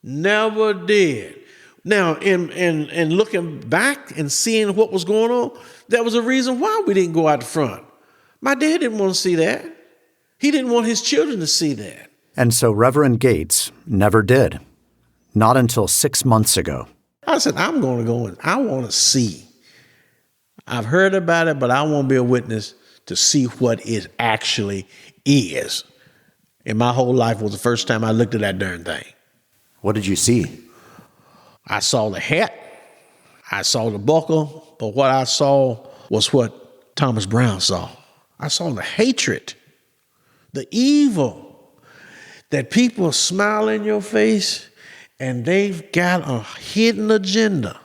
Speaker 11: Never did. Now, in looking back and seeing what was going on, there was a reason why we didn't go out the front. My dad didn't want to see that. He didn't want his children to see that.
Speaker 1: And so Reverend Gates never did. Not until 6 months ago.
Speaker 11: I said, I'm going to go and I want to see. I've heard about it, but I want to be a witness to see what it actually is. And my whole life was the first time I looked at that darn thing.
Speaker 1: What did you see?
Speaker 11: I saw the hat. I saw the buckle. But what I saw was what Thomas Brown saw. I saw the hatred, the evil, that people smile in your face and they've got a hidden agenda.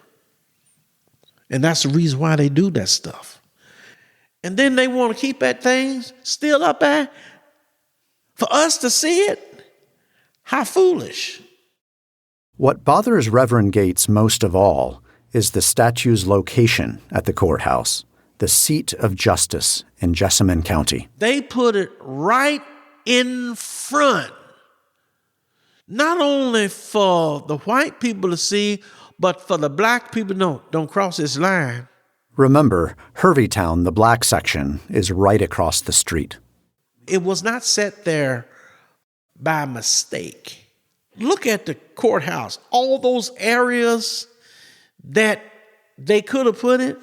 Speaker 11: And that's the reason why they do that stuff. And then they want to keep that thing still up there for us to see it. How foolish.
Speaker 1: What bothers Reverend Gates most of all is the statue's location at the courthouse, the seat of justice in Jessamine County.
Speaker 11: They put it right in front. Not only for the white people to see, but for the black people. No, don't cross this line.
Speaker 1: Remember, Herveytown, the black section, is right across the street.
Speaker 11: It was not set there by mistake. Look at the courthouse. All those areas that they could have put it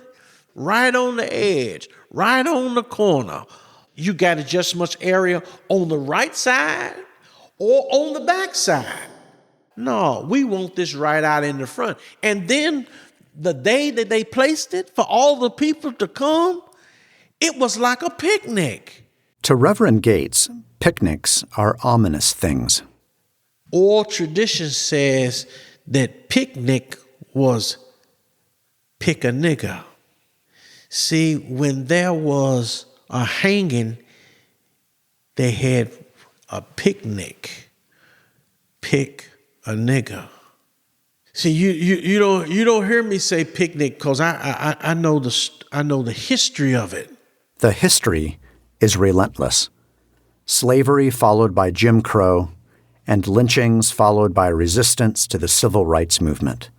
Speaker 11: right on the edge, right on the corner. You got just as much area on the right side or on the back side. No, we want this right out in the front. And then the day that they placed it for all the people to come, it was like a picnic.
Speaker 1: To Reverend Gates, picnics are ominous things.
Speaker 11: Oral tradition says that picnic was pick a nigger. See, when there was a hanging, they had a picnic. Pick a nigger. See, you don't hear me say picnic because I know the history of it.
Speaker 1: The history is relentless. Slavery followed by Jim Crow, and lynchings followed by resistance to the civil rights movement.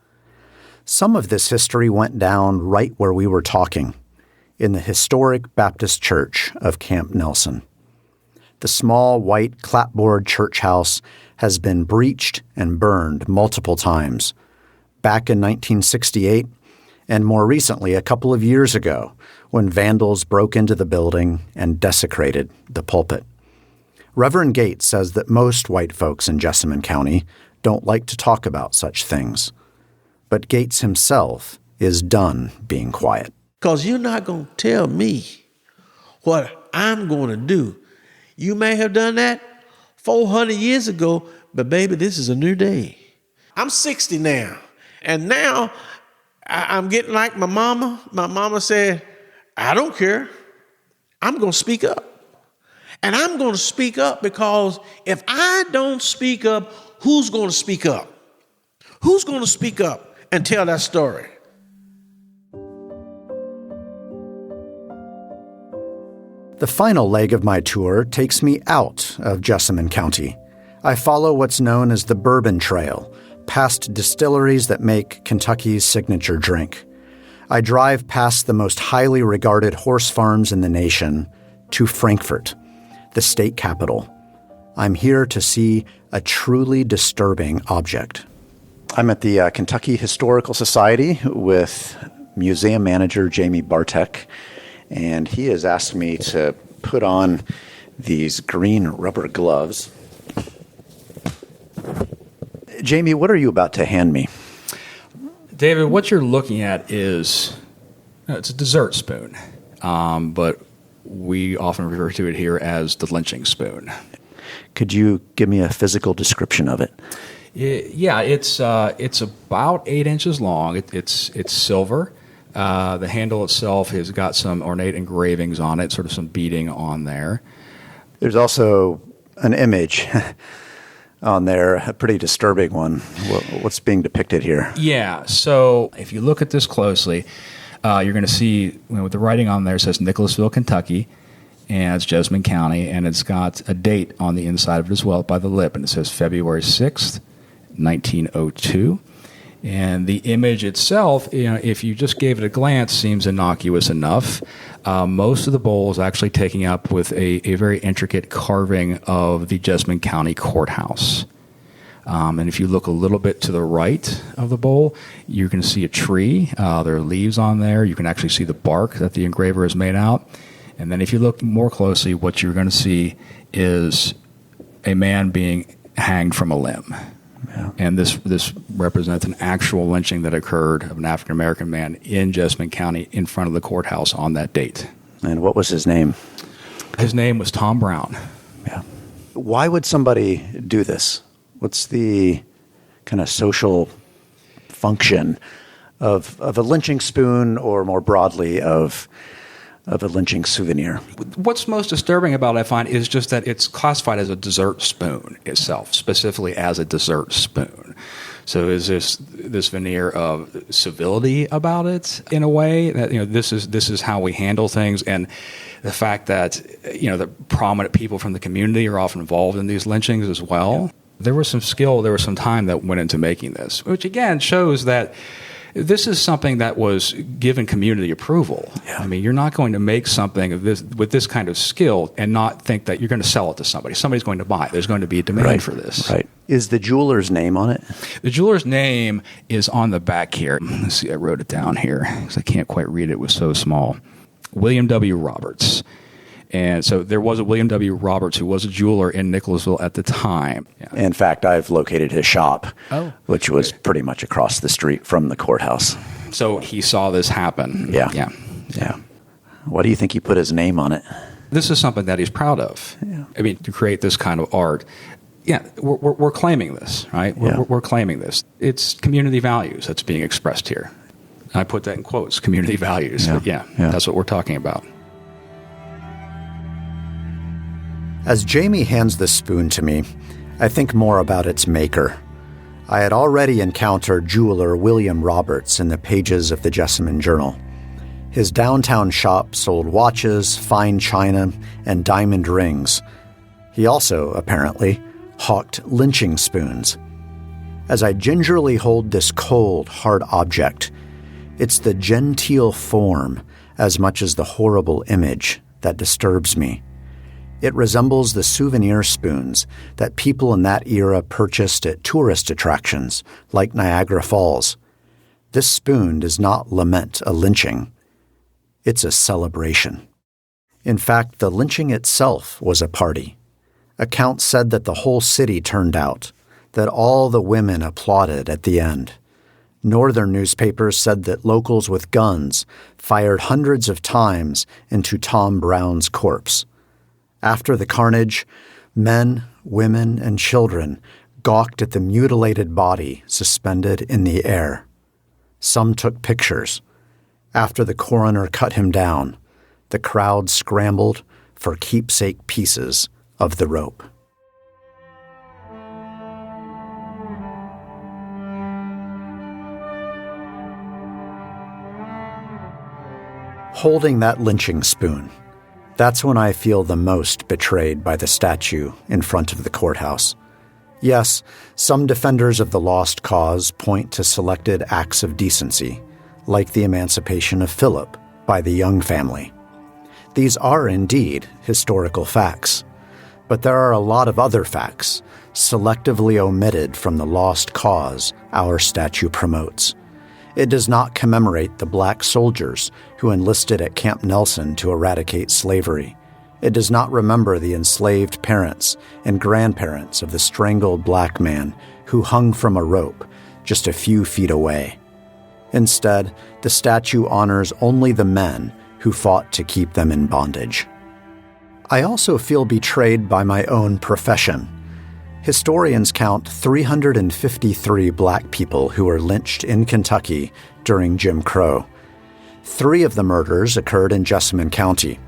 Speaker 1: Some of this history went down right where we were talking, in the historic Baptist Church of Camp Nelson. The small white clapboard church house has been breached and burned multiple times, back in 1968, and more recently a couple of years ago when vandals broke into the building and desecrated the pulpit. Reverend Gates says that most white folks in Jessamine County don't like to talk about such things. But Gates himself is done being quiet.
Speaker 11: Because you're not going to tell me what I'm going to do. You may have done that 400 years ago, but baby, this is a new day. I'm 60 now, and now I'm getting like my mama. My mama said, I don't care. I'm going to speak up. And I'm going to speak up because if I don't speak up, who's going to speak up? Who's going to speak up and tell that story?
Speaker 1: The final leg of my tour takes me out of Jessamine County. I follow what's known as the Bourbon Trail, past distilleries that make Kentucky's signature drink. I drive past the most highly regarded horse farms in the nation to Frankfort, the state capital. I'm here to see a truly disturbing object. I'm at the Kentucky Historical Society with museum manager Jamie Bartek, and he has asked me to put on these green rubber gloves. Jamie, what are you about to hand me?
Speaker 12: David, what you're looking at is, it's a dessert spoon, but we often refer to it here as the lynching spoon.
Speaker 1: Could you give me a physical description of it?
Speaker 12: Yeah, it's about 8 inches long. It's silver. The handle itself has got some ornate engravings on it, sort of some beading on there.
Speaker 1: There's also an image on there, a pretty disturbing one. What's being depicted here?
Speaker 12: Yeah, so if you look at this closely, you're going to see the writing on there says Nicholasville, Kentucky, and it's Jessamine County, and it's got a date on the inside of it as well by the lip, and it says February 6th, 1902. And the image itself, if you just gave it a glance, seems innocuous enough. Most of the bowl is actually taken up with a very intricate carving of the Jessamine County courthouse. And if you look a little bit to the right of the bowl, you can see a tree. There are leaves on there. You can actually see the bark that the engraver has made out. And then if you look more closely, what you're going to see is a man being hanged from a limb. Yeah. And this represents an actual lynching that occurred of an African-American man in Jessamine County in front of the courthouse on that date.
Speaker 1: And what was his name?
Speaker 12: His name was Tom Brown.
Speaker 1: Yeah. Why would somebody do this? What's the kind of social function of a lynching spoon, or more broadly of a lynching souvenir?
Speaker 12: What's most disturbing about it, I find, is just that it's classified as a dessert spoon itself, specifically as a dessert spoon. So is this veneer of civility about it in a way that this is how we handle things, and the fact that the prominent people from the community are often involved in these lynchings as well. Yeah. There was some skill, there was some time that went into making this, which again shows that this is something that was given community approval. Yeah. I mean, you're not going to make something of this with this kind of skill and not think that you're going to sell it to somebody. Somebody's going to buy it. There's going to be a demand for this.
Speaker 1: Right. Is the jeweler's name on it?
Speaker 12: The jeweler's name is on the back here. Let's see, I wrote it down here because I can't quite read it. It was so small. William W. Roberts. And so there was a William W. Roberts who was a jeweler in Nicholasville at the time. Yeah.
Speaker 1: In fact, I've located his shop, which was pretty much across the street from the courthouse.
Speaker 12: So he saw this happen.
Speaker 1: Yeah. Why do you think he put his name on it?
Speaker 12: This is something that he's proud of. Yeah. I mean, to create this kind of art. Yeah, we're claiming this, right? We're claiming this. It's community values that's being expressed here. I put that in quotes, community values. Yeah. But that's what we're talking about.
Speaker 1: As Jamie hands the spoon to me, I think more about its maker. I had already encountered jeweler William Roberts in the pages of the Jessamine Journal. His downtown shop sold watches, fine china, and diamond rings. He also, apparently, hawked lynching spoons. As I gingerly hold this cold, hard object, it's the genteel form as much as the horrible image that disturbs me. It resembles the souvenir spoons that people in that era purchased at tourist attractions like Niagara Falls. This spoon does not lament a lynching. It's a celebration. In fact, the lynching itself was a party. Accounts said that the whole city turned out, that all the women applauded at the end. Northern newspapers said that locals with guns fired hundreds of times into Tom Brown's corpse. After the carnage, men, women, and children gawked at the mutilated body suspended in the air. Some took pictures. After the coroner cut him down, the crowd scrambled for keepsake pieces of the rope. Holding that lynching spoon, that's when I feel the most betrayed by the statue in front of the courthouse. Yes, some defenders of the lost cause point to selected acts of decency, like the emancipation of Philip by the Young family. These are indeed historical facts, but there are a lot of other facts selectively omitted from the lost cause our statue promotes. It does not commemorate the black soldiers who enlisted at Camp Nelson to eradicate slavery. It does not remember the enslaved parents and grandparents of the strangled black man who hung from a rope just a few feet away. Instead, the statue honors only the men who fought to keep them in bondage. I also feel betrayed by my own profession. Historians count 353 black people who were lynched in Kentucky during Jim Crow. 3 of the murders occurred in Jessamine County.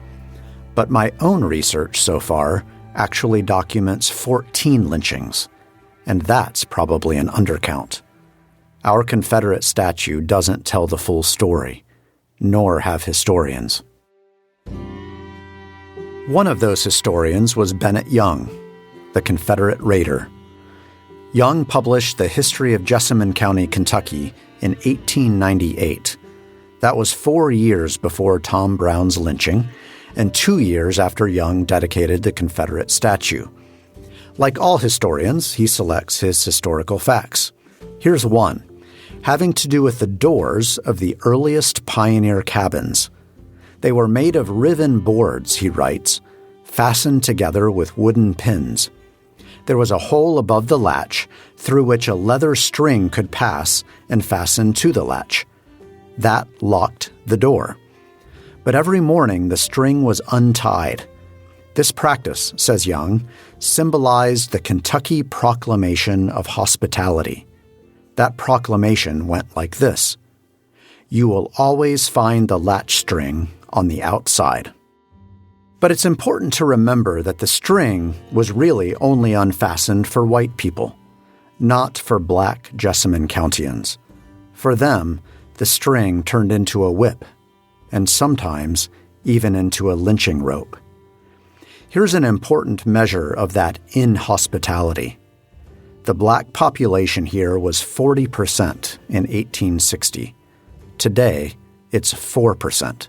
Speaker 1: But my own research so far actually documents 14 lynchings, and that's probably an undercount. Our Confederate statue doesn't tell the full story, nor have historians. One of those historians was Bennett Young, the Confederate raider. Young published The History of Jessamine County, Kentucky in 1898. That was 4 years before Tom Brown's lynching, and 2 years after Young dedicated the Confederate statue. Like all historians, he selects his historical facts. Here's one, having to do with the doors of the earliest pioneer cabins. They were made of riven boards, he writes, fastened together with wooden pins. There was a hole above the latch through which a leather string could pass and fasten to the latch. That locked the door. But every morning the string was untied. This practice, says Young, symbolized the Kentucky Proclamation of Hospitality. That proclamation went like this: "You will always find the latch string on the outside." But it's important to remember that the string was really only unfastened for white people, not for black Jessamine Countians. For them, the string turned into a whip, and sometimes even into a lynching rope. Here's an important measure of that inhospitality. The black population here was 40% in 1860. Today, it's 4%.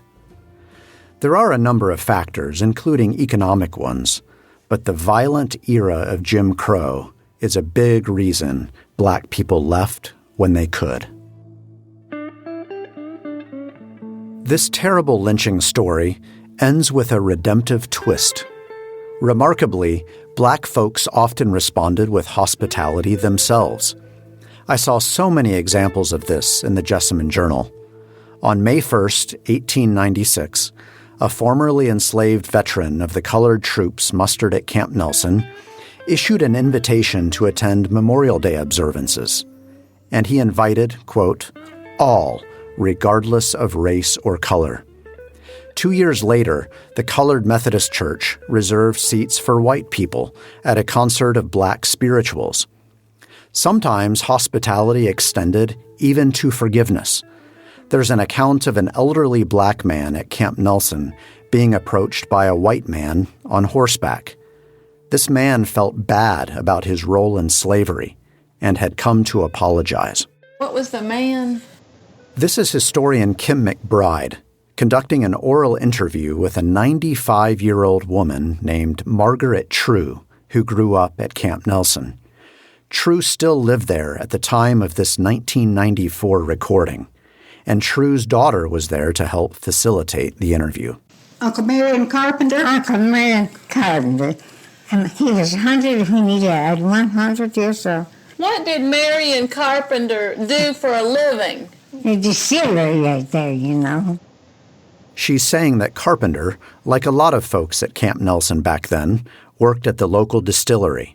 Speaker 1: There are a number of factors, including economic ones, but the violent era of Jim Crow is a big reason black people left when they could. This terrible lynching story ends with a redemptive twist. Remarkably, black folks often responded with hospitality themselves. I saw so many examples of this in the Jessamine Journal. On May 1st, 1896, a formerly enslaved veteran of the colored troops mustered at Camp Nelson issued an invitation to attend Memorial Day observances, and he invited, quote, all, regardless of race or color. 2 years later, the Colored Methodist Church reserved seats for white people at a concert of black spirituals. Sometimes hospitality extended even to forgiveness. There's an account of an elderly black man at Camp Nelson being approached by a white man on horseback. This man felt bad about his role in slavery and had come to apologize.
Speaker 13: What was the man?
Speaker 1: This is historian Kim McBride, conducting an oral interview with a 95-year-old woman named Margaret True, who grew up at Camp Nelson. True still lived there at the time of this 1994 recording, and True's daughter was there to help facilitate the interview.
Speaker 13: Uncle Maren Carpenter?
Speaker 14: Uncle Maren Carpenter. He was 100 when he died, 100 years old.
Speaker 13: What did Marion Carpenter do for a living?
Speaker 14: The distillery right there, you know.
Speaker 1: She's saying that Carpenter, like a lot of folks at Camp Nelson back then, worked at the local distillery.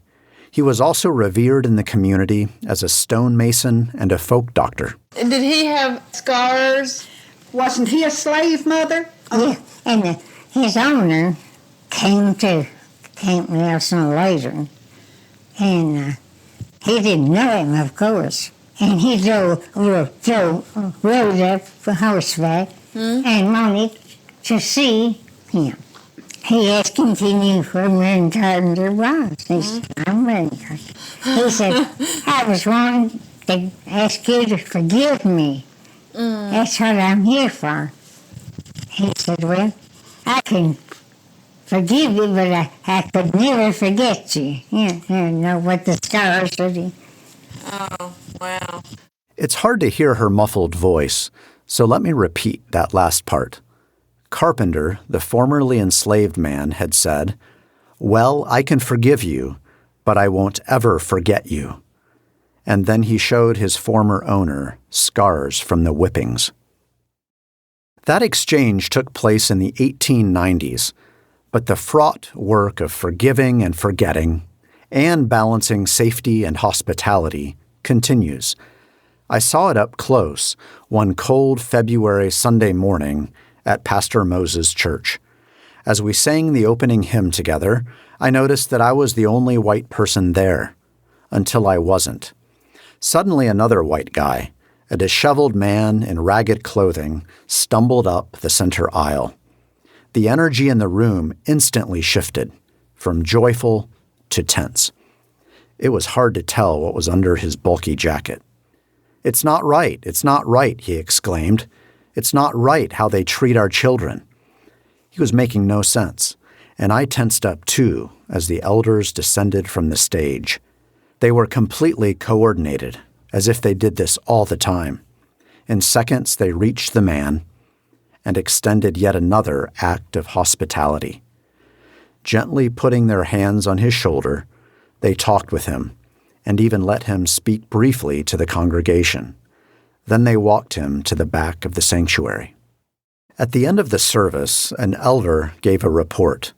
Speaker 1: He was also revered in the community as a stonemason and a folk doctor.
Speaker 13: Did he have scars? Wasn't he a slave, Mother?
Speaker 14: Yeah, and his owner came to Camp Nelson later, and he didn't know him, of course. And he rode up for horseback and wanted to see him. He asked him if he knew where Maren Carpenter was. He said, I'm Maren Carpenter. He said, I was wanting to ask you to forgive me. That's what I'm here for. He said, well, I can forgive you, but I could never forget you. You know what the scars are.
Speaker 13: Oh, wow.
Speaker 1: It's hard to hear her muffled voice, so let me repeat that last part. Carpenter, the formerly enslaved man, had said, well, I can forgive you, but I won't ever forget you. And then he showed his former owner scars from the whippings. That exchange took place in the 1890s, but the fraught work of forgiving and forgetting, and balancing safety and hospitality, continues. I saw it up close one cold February Sunday morning at Pastor Moses' church. As we sang the opening hymn together, I noticed that I was the only white person there, until I wasn't. Suddenly another white guy, a disheveled man in ragged clothing, stumbled up the center aisle. The energy in the room instantly shifted, from joyful to tense. It was hard to tell what was under his bulky jacket. It's not right, he exclaimed. It's not right how they treat our children. He was making no sense, and I tensed up too as the elders descended from the stage. They were completely coordinated, as if they did this all the time. In seconds, they reached the man and extended yet another act of hospitality. Gently putting their hands on his shoulder, they talked with him and even let him speak briefly to the congregation. Then they walked him to the back of the sanctuary. At the end of the service, an elder gave a report.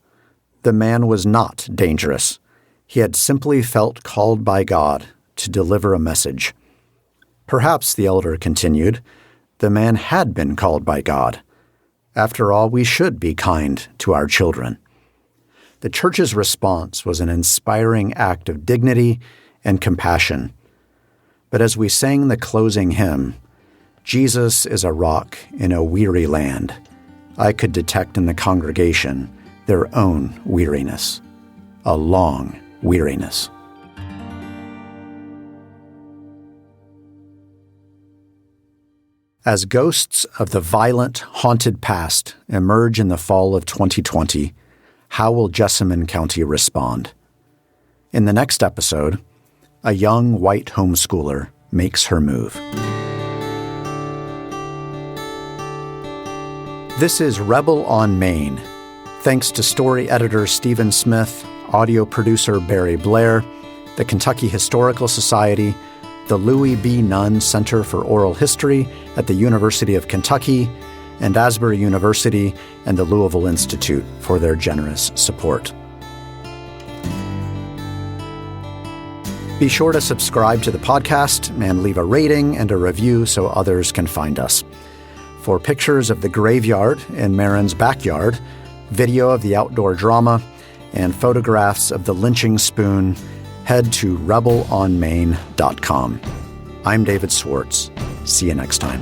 Speaker 1: The man was not dangerous. He had simply felt called by God to deliver a message. Perhaps, the elder continued, the man had been called by God. After all, we should be kind to our children. The church's response was an inspiring act of dignity and compassion. But as we sang the closing hymn, Jesus is a rock in a weary land, I could detect in the congregation their own weariness, a long weariness. As ghosts of the violent, haunted past emerge in the fall of 2020, how will Jessamine County respond? In the next episode, a young white homeschooler makes her move. This is Rebel on Main. Thanks to story editor Stephen Smith, audio producer Barry Blair, the Kentucky Historical Society, the Louis B. Nunn Center for Oral History at the University of Kentucky, and Asbury University and the Louisville Institute for their generous support. Be sure to subscribe to the podcast and leave a rating and a review so others can find us. For pictures of the graveyard in Maren's backyard, video of the outdoor drama, and photographs of the lynching spoon, head to rebelonmain.com. I'm David Swartz. See you next time.